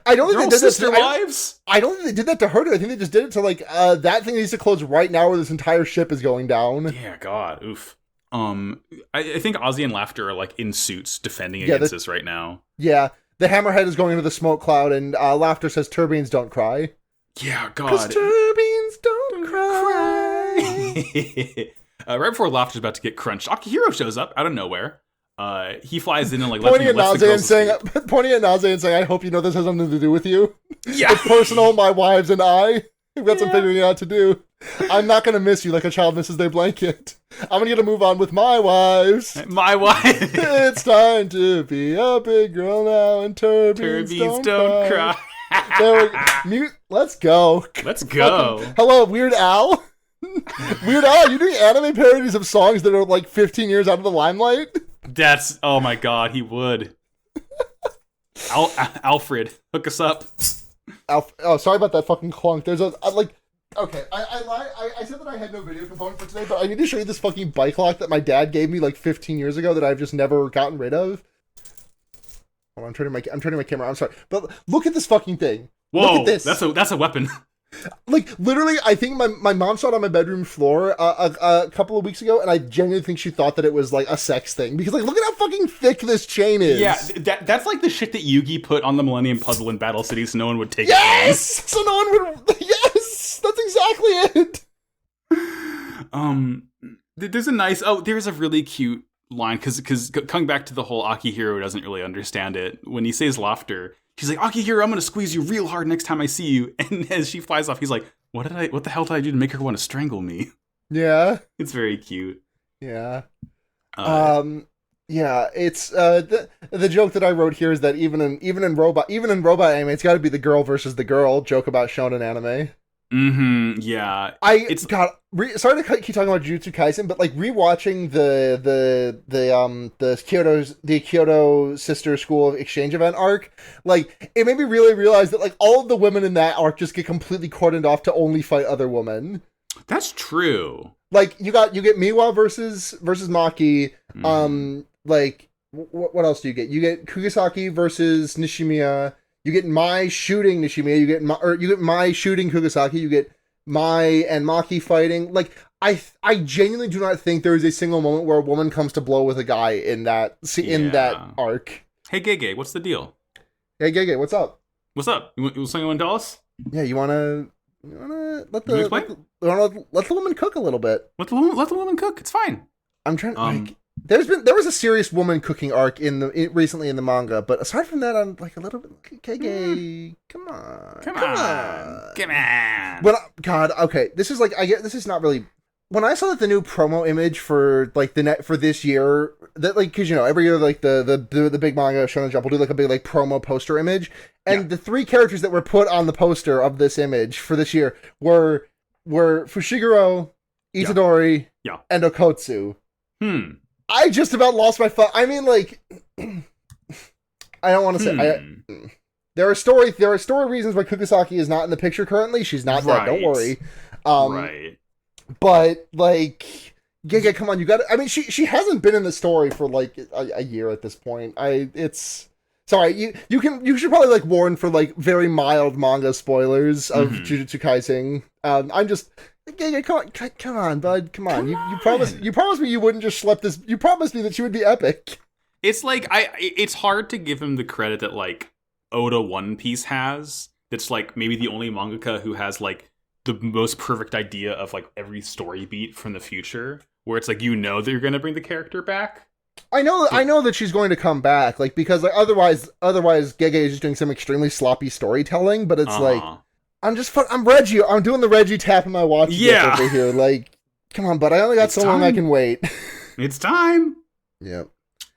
I don't think they did sister wives. I don't think they did that to her. I think they just did it to like that thing needs to close right now, where this entire ship is going down. Yeah. God. Oof. I think Ozzy and Laughter are like in suits defending against this right now. Yeah, the Hammerhead is going into the smoke cloud, and Laughter says, "Turbines don't cry." Yeah, God. 'Cause turbines don't cry. Right before Laughter's about to get crunched, Akihiro shows up out of nowhere. He flies in and like pointing at Naze and saying, "I hope you know this has something to do with you. Yeah, it's personal. My wives and I, we've got some figuring out to do. I'm not going to miss you like a child misses their blanket. I'm going to move on with my wives. My wife. It's time to be a big girl now, and turbines don't cry. Let's go. Let's go. Hello, Weird Al. Weird Al, you doing anime parodies of songs that are like 15 years out of the limelight? That's, oh my God, he would. Alfred, hook us up. Oh, sorry about that fucking clunk. There's okay, I said that I had no video component for today, but I need to show you this fucking bike lock that my dad gave me like 15 years ago that I've just never gotten rid of. Hold on, I'm turning my camera. I'm sorry, but look at this fucking thing. Whoa, look at this. That's a weapon. Like, literally, I think my mom saw it on my bedroom floor a couple of weeks ago, and I genuinely think she thought that it was like a sex thing, because like, look at how fucking thick this chain is. Yeah, that's like the shit that Yugi put on the Millennium Puzzle in Battle City so no one would take it. Yes! So no one would. Yes! That's exactly it! There's a really cute line, because coming back to the whole Akihiro doesn't really understand it. When he says Laughter, she's like, Akihiro, I'm gonna squeeze you real hard next time I see you. And as she flies off, he's like, what the hell did I do to make her want to strangle me? Yeah. It's very cute. Yeah. Yeah, it's the joke that I wrote here is that even in robot anime, it's got to be the girl versus the girl joke about shonen anime. Yeah. Sorry to keep talking about Jujutsu Kaisen, but like rewatching the Kyoto Sister School Exchange Event arc, like it made me really realize that like all of the women in that arc just get completely cordoned off to only fight other women. That's true. Like you get Miwa versus Maki. Like what else do you get? You get Kugisaki versus Nishimiya. You get Mai shooting Nishimiya. You get Mai shooting Kugisaki. You get Mai and Maki fighting. Like I genuinely do not think there is a single moment where a woman comes to blow with a guy in that that arc. Hey Gege, what's the deal? Hey Gege, what's up? What's up? You want something to tell us? Yeah, you wanna let the woman cook a little bit. Let the woman cook. It's fine. I'm trying like. There was a serious woman cooking arc recently in the manga, but aside from that, I'm like a little bit KG. Come on. But God, okay, this is like this is not really. When I saw that the new promo image for like for this year, that like because every year like the big manga Shonen Jump will do like a big like promo poster image, and the 3 characters that were put on the poster of this image for this year were Fushiguro, Itadori, and Okotsu. I just about lost my I mean, like, I don't want to say. There are story reasons why Kugisaki is not in the picture currently. She's not dead. Don't worry. Right. But like, Giga, come on, you got. I mean, she hasn't been in the story for like a year at this point. Sorry. You should probably like warn for like very mild manga spoilers of Jujutsu Kaisen. I'm just. Yeah, come on, bud. Come on. You promised me you wouldn't just schlep this. You promised me that she would be epic. It's like it's hard to give him the credit that like Oda One Piece has. That's like maybe the only mangaka who has like the most perfect idea of like every story beat from the future, where it's like that you're gonna bring the character back. I know that she's going to come back, like because like otherwise Gege is just doing some extremely sloppy storytelling. But it's like. I'm Reggie. I'm doing the Reggie tap in my watch over here. Like, come on, but I only got so long I can wait. It's time. Yep.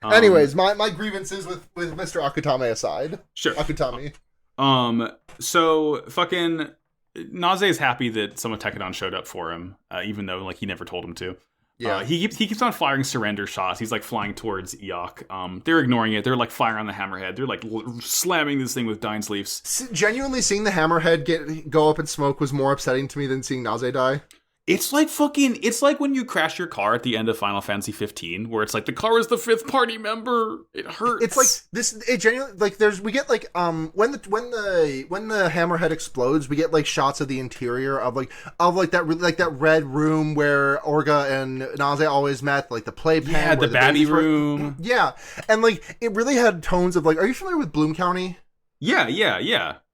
Anyways, my grievances with Mr. Akutame aside. Sure. Akutami. So fucking Naze is happy that someone Tekadon showed up for him, even though like he never told him to. Yeah. He keeps on firing surrender shots. He's like flying towards Eok. They're ignoring it. They're like firing on the hammerhead. They're like slamming this thing with Dine's leaves. Genuinely seeing the hammerhead go up in smoke was more upsetting to me than seeing Naze die. It's like when you crash your car at the end of Final Fantasy 15, where it's like the car is the 5th party member. It hurts. It's like this. It genuinely like we get like when the hammerhead explodes, we get like shots of the interior of that red room where Orga and Naze always met, like the playpen. Yeah, the baddie room. Yeah, and like it really had tones of like. Are you familiar with Bloom County? Yeah.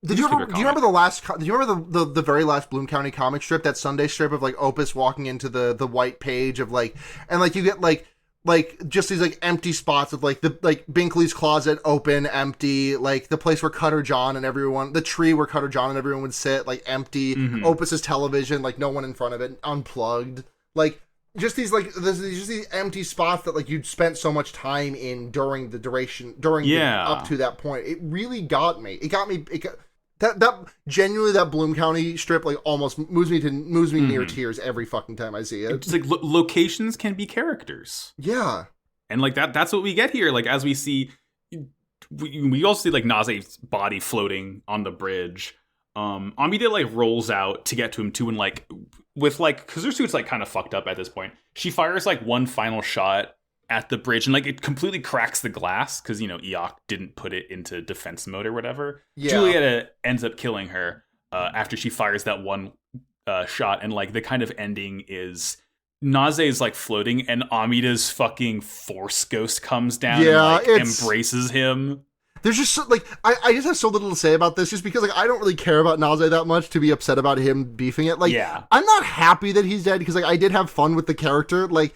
Do you remember the very last Bloom County comic strip, that Sunday strip of like Opus walking into the white page of like, and like you get like just these like empty spots of like Binkley's closet open, empty, like the place where Cutter John and everyone, the tree where Cutter John and everyone would sit, like empty, Opus's television, like no one in front of it, unplugged, like just these like there's just these empty spots that like you'd spent so much time in during the duration up to that point. It really got me. That genuinely, that Bloom County strip like almost moves me near tears every fucking time I see it. It's like locations can be characters. Yeah, and like that's what we get here. Like as we see, we also see like Naze's body floating on the bridge. Amida like rolls out to get to him too, and like with like because her suit's like kind of fucked up at this point. She fires like one final shot at the bridge, and like it completely cracks the glass because Eok didn't put it into defense mode or whatever. Yeah. Julieta ends up killing her after she fires that one shot, and like the kind of ending is Naze is like floating, and Amida's fucking force ghost comes down and like embraces him. There's just so, like I just have so little to say about this, just because like I don't really care about Naze that much to be upset about him beefing it. Like I'm not happy that he's dead because like I did have fun with the character. Like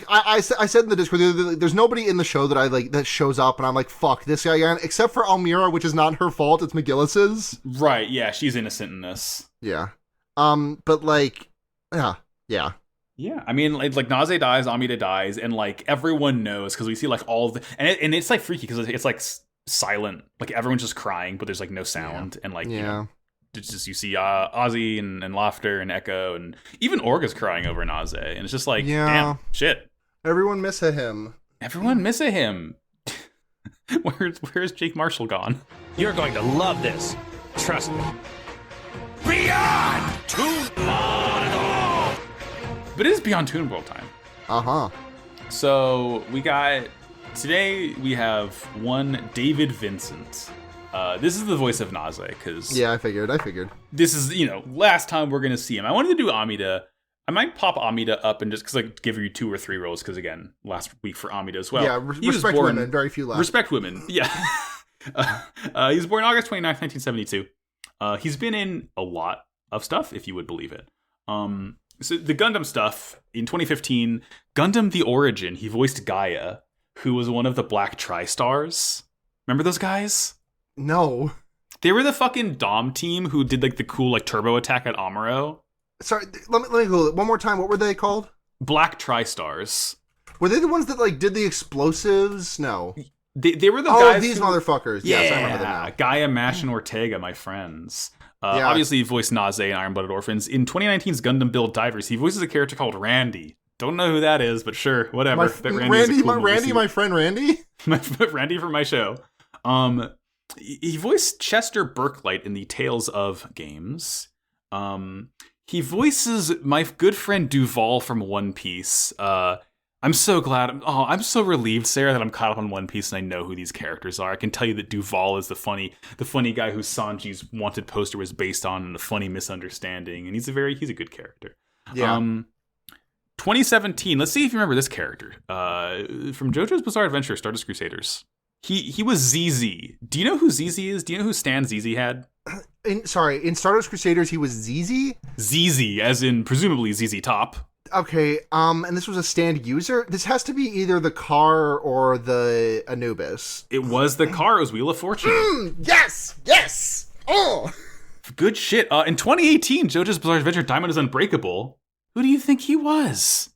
I said in the Discord, there's nobody in the show that I like that shows up and I'm like, fuck this guy again, except for Almira, which is not her fault. It's McGillis's. Right? Yeah, she's innocent in this. Yeah. But like, yeah. Yeah, I mean, like Naze dies, Amida dies, and like everyone knows because we see like all of the and it's like freaky because it's like silent, like everyone's just crying, but there's like no sound, and like just you see Ozzy and Laughter and Echo, and even Orga's crying over Naze, and it's just like, damn, shit. Everyone miss him. Everyone miss him. Where's Jake Marshall gone? You're going to love this. Trust me. Beyond Toon World! But it is Beyond Toon World time. Uh-huh. So today we have one David Vincent. This is the voice of Naze, because... Yeah, I figured. This is, last time we're going to see him. I wanted to do Amida. I might pop Amida up and just because give you 2 or 3 roles, because again, last week for Amida as well. Yeah, respect women, very few left. Respect women, yeah. He was born August 29th, 1972. He's been in a lot of stuff, if you would believe it. So the Gundam stuff, in 2015, Gundam The Origin, he voiced Gaia, who was one of the Black Tri-Stars. Remember those guys? No. They were the fucking Dom team who did the cool turbo attack at Amuro. Sorry, let me go one more time. What were they called? Black Tri-Stars. Were they the ones that did the explosives? No. They were the guys. Oh, these motherfuckers. Yeah, yes, I remember them now. Gaia, Mash, and Ortega, my friends. Yeah. Obviously, he voiced Naze in Iron Blooded Orphans. In 2019's Gundam Build Divers, he voices a character called Randy. Don't know who that is, but sure, whatever. Randy, my friend Randy? Randy from my show. He voiced Chester Burklight in the Tales of games. He voices my good friend Duval from One Piece. I'm so glad. I'm so relieved, Sarah, that I'm caught up on One Piece and I know who these characters are. I can tell you that Duval is the funny guy who Sanji's wanted poster was based on, and a funny misunderstanding, and he's a good character. Yeah. 2017. Let's see if you remember this character. From JoJo's Bizarre Adventure, Stardust Crusaders. He was ZZ. Do you know who ZZ is? Do you know who Stan ZZ had? In Stardust Crusaders, he was ZZ? ZZ, as in presumably ZZ Top. Okay, and this was a stand user? This has to be either the car or the Anubis. It was the car. It was Wheel of Fortune. Yes! Oh! Good shit. In 2018, JoJo's Bizarre Adventure Diamond is Unbreakable. Who do you think he was?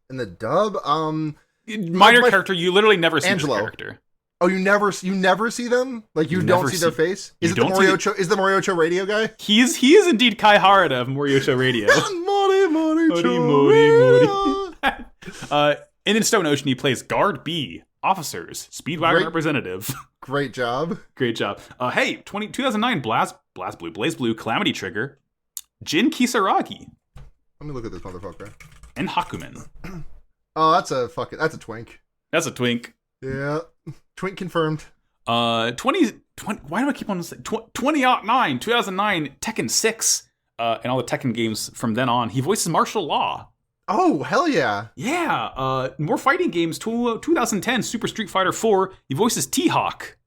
In the dub, minor character, you literally never see Angelo. this character. Oh, you never see them? You don't see their face? Is it the Moriocho radio guy? He is indeed Kai Harada of Moriocho Radio. Mori. And in Stone Ocean, he plays Guard B, Officers, Speedwagon Representative. Great job. Hey, 2009, Blaze Blue, Calamity Trigger, Jin Kisaragi. Let me look at this motherfucker. And Hakumen. Oh, that's a twink. That's a twink. Yeah. Twink confirmed. 20, why do I keep on saying 2009, 2009, Tekken 6, and all the Tekken games from then on. He voices martial law. Oh, hell yeah. Yeah. More fighting games. 2010, Super Street Fighter 4. He voices T-Hawk.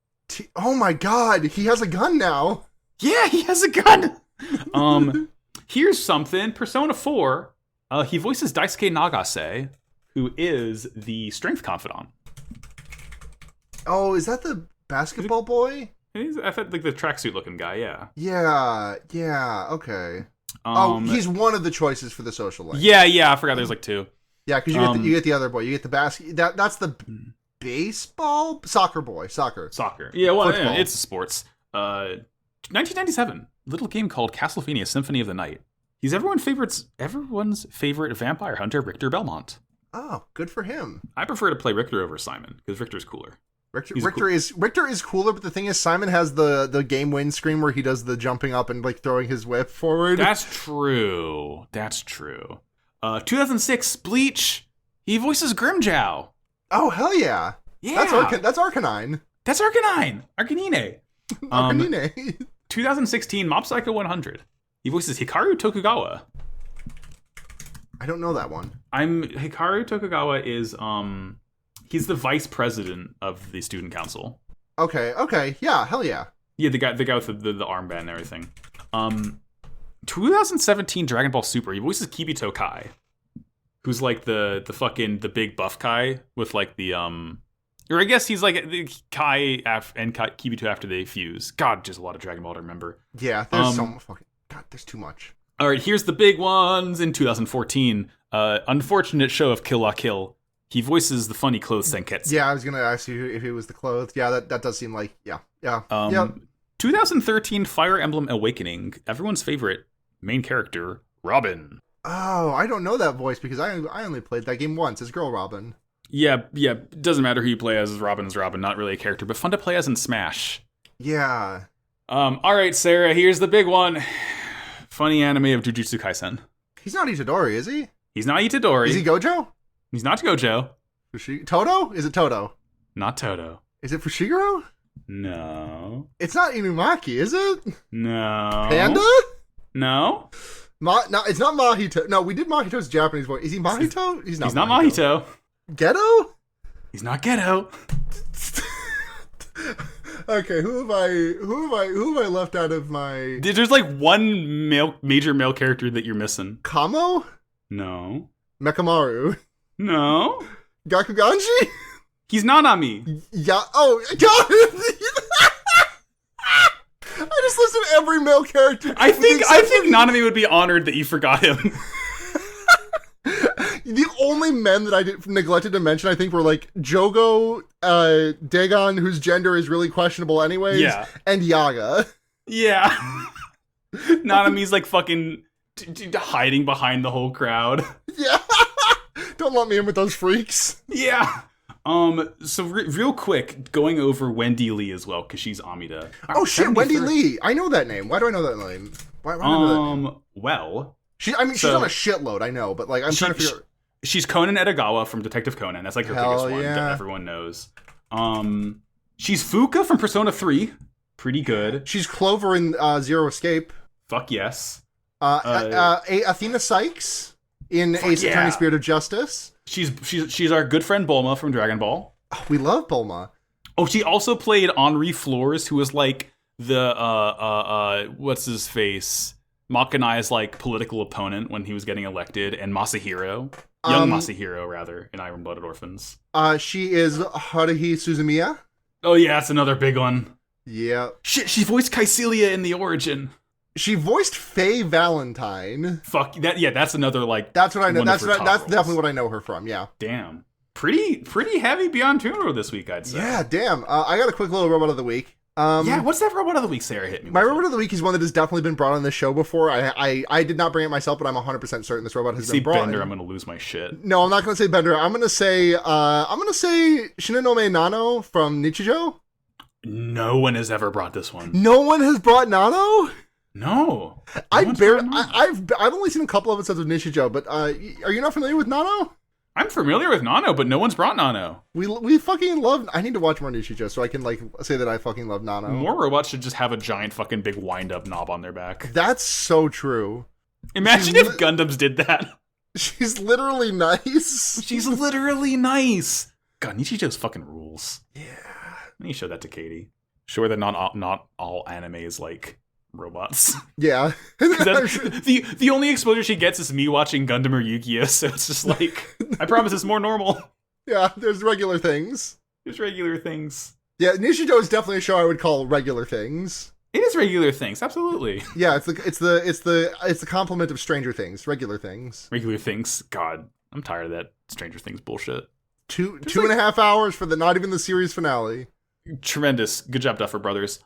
Oh my god, he has a gun now. Yeah, he has a gun. Here's something. Persona 4. He voices Daisuke Nagase, who is the strength confidant. Oh, is that the basketball boy? I thought the tracksuit looking guy, yeah. Yeah, okay. He's one of the choices for the social life. Yeah, I forgot there's 2. Yeah, because you get the other boy. You get the basket. That's the baseball? Soccer boy. Soccer. Yeah, well, it's sports. 1997, little game called Castlevania Symphony of the Night. He's everyone's favorite vampire hunter, Richter Belmont. Oh, good for him. I prefer to play Richter over Simon, because Richter's cooler. Richter is cooler, but the thing is, Simon has the game win screen where he does the jumping up and throwing his whip forward. That's true. 2006, Bleach. He voices Grimjow. Oh, hell yeah. Yeah. That's Arcanine. Arcanine. Arcanine. 2016, Mob Psycho 100. He voices Hikaru Tokugawa. I don't know that one. Hikaru Tokugawa is he's the vice president of the student council. Okay. Yeah, hell yeah. Yeah, the guy with the armband and everything. 2017 Dragon Ball Super. He voices Kibito Kai, who's the big buff Kai with the or I guess he's the Kai and Kibito after they fuse. God, just a lot of Dragon Ball to remember. Yeah, there's so much fucking. God, there's too much. All right, here's the big ones. In 2014, Unfortunate Show of Kill La Kill. He voices the funny clothes Senketsu. Yeah, I was gonna ask you if it was the clothes. Yeah, that does seem like yeah. 2013 Fire Emblem Awakening. Everyone's favorite main character, Robin. Oh, I don't know that voice because I only played that game once as Girl Robin. Yeah. It doesn't matter who you play as Robin is Robin. Not really a character, but fun to play as in Smash. Yeah. All right, Sarah. Here's the big one. Funny anime of Jujutsu Kaisen. He's not Itadori, is he? He's not Itadori. Is he Gojo? He's not Gojo. Toto? Is it Toto? Not Toto. Is it Fushiguro? No. It's not Inumaki, is it? No. Panda? No. No, it's not Mahito. No, we did Mahito's Japanese voice. Is he Mahito? He's not Mahito. Ghetto? He's not Ghetto. Okay, who have I left out of my... There's like one major male character that you're missing. Kamo? No. Mekamaru? No. Gakuganji? He's Nanami. Yeah. Oh, God. I just listed every male character. I think Nanami would be honored that you forgot him. The only men that I neglected to mention, I think, were like Jogo, Dagon, whose gender is really questionable anyways, and Yaga. Yeah. Nanami's like fucking hiding behind the whole crowd. Yeah. Don't lump me in with those freaks. Yeah. So real quick, going over Wendy Lee as well, because she's Amida. Oh shit, Wendy Lee. I know that name. Why do I know that name? Why do I know that name? Well... she's on a shitload, I know, but like, I'm trying to figure... She's Conan Edogawa from Detective Conan. That's like her biggest one that everyone knows. She's Fuka from Persona 3. Pretty good. She's Clover in Zero Escape. Fuck yes. Athena Sykes in Ace Attorney Spirit of Justice. She's our good friend Bulma from Dragon Ball. Oh, we love Bulma. Oh, she also played Henri Flores, who was like the what's his face? Makanai's like political opponent when he was getting elected, and Masahiro. Young Masahiro, rather, in Iron Blooded Orphans. She is Haruhi Suzumiya. Oh yeah, that's another big one. Yeah. Shit, she voiced Kycilia in The Origin. She voiced Faye Valentine. Fuck that! Yeah, that's another like. That's what I know. That's definitely what I know her from. Yeah. Damn. Pretty heavy Beyond Tuner this week, I'd say. Yeah. Damn. I got a quick little robot of the week. Yeah, what's that robot of the week, Sarah? Hit me. My robot of the week is one that has definitely been brought on this show before. I did not bring it myself, but I'm 100% certain this robot has been brought. Bender, I'm gonna lose my shit. No, I'm not gonna say Bender. I'm gonna say Shinonome Nano from Nichijou. No one has ever brought this one. No one has brought Nano? No. I've only seen a couple of episodes of Nichijou, but are you not familiar with Nano? I'm familiar with Nano, but no one's brought Nano. We fucking love... I need to watch more Nichijou so I can, like, say that I fucking love Nano. More robots should just have a giant fucking big wind-up knob on their back. That's so true. Imagine if Gundams did that. She's literally nice. She's literally nice. God, Nichijou's fucking rules. Yeah. I need to show that to Katie. Sure that not all anime is, like... robots. Yeah. The only exposure she gets is me watching Gundam or Yu-Gi-Oh! So it's just like, I promise it's more normal. Yeah, there's regular things. There's regular things. Yeah, Nichijou is definitely a show I would call regular things. It is regular things, absolutely. Yeah, it's the complement of Stranger Things, regular things. Regular things. God, I'm tired of that Stranger Things bullshit. Two and a half hours for not even the series finale. Tremendous. Good job, Duffer Brothers.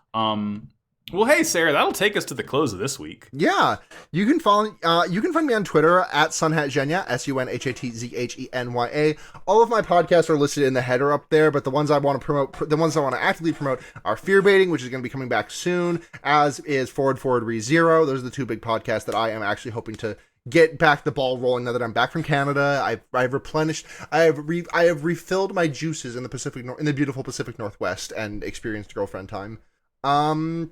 Well, hey, Sarah, that'll take us to the close of this week. Yeah. You can find me on Twitter at Sunhatzhenya, SUNHATZHENYA. All of my podcasts are listed in the header up there, but the ones I want to actively promote are Fear Baiting, which is going to be coming back soon, as is Forward ReZero. Those are the two big podcasts that I am actually hoping to get back the ball rolling now that I'm back from Canada. I've replenished, I have refilled my juices in the beautiful Pacific Northwest and experienced girlfriend time. And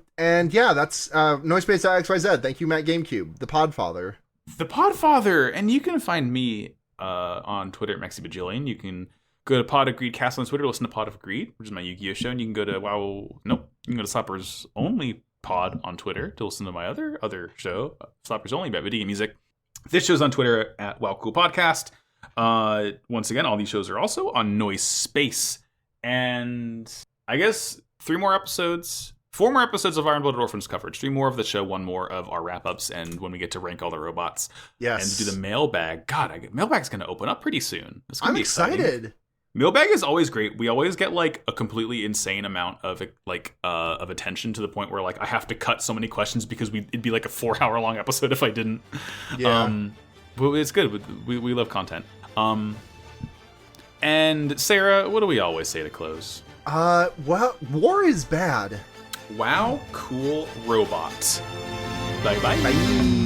yeah, that's Noisepace.xyz. Thank you, Matt GameCube, the Podfather. The Podfather, and you can find me on Twitter at MaxiBajillion. You can go to Pod of Greed Cast on Twitter, listen to Pod of Greed, which is my Yu-Gi-Oh show, and you can go to you can go to Slapper's Only Pod on Twitter to listen to my other show, Slapper's Only, about video game music. This show's on Twitter at WowCoolPodcast. Once again, all these shows are also on Noise Space, and I guess 4 more episodes of Iron Blooded Orphans coverage. 3 more of the show, 1 more of our wrap-ups, and when we get to rank all the robots. Yes. And do the mailbag. God, mailbag's going to open up pretty soon. I'm excited. Mailbag is always great. We always get like a completely insane amount of of attention to the point where like I have to cut so many questions because it'd be like a 4-hour long episode if I didn't. Yeah. But it's good. We love content. And Sarah, what do we always say to close? Well, war is bad. Wow, cool robot. Bye bye. Bye.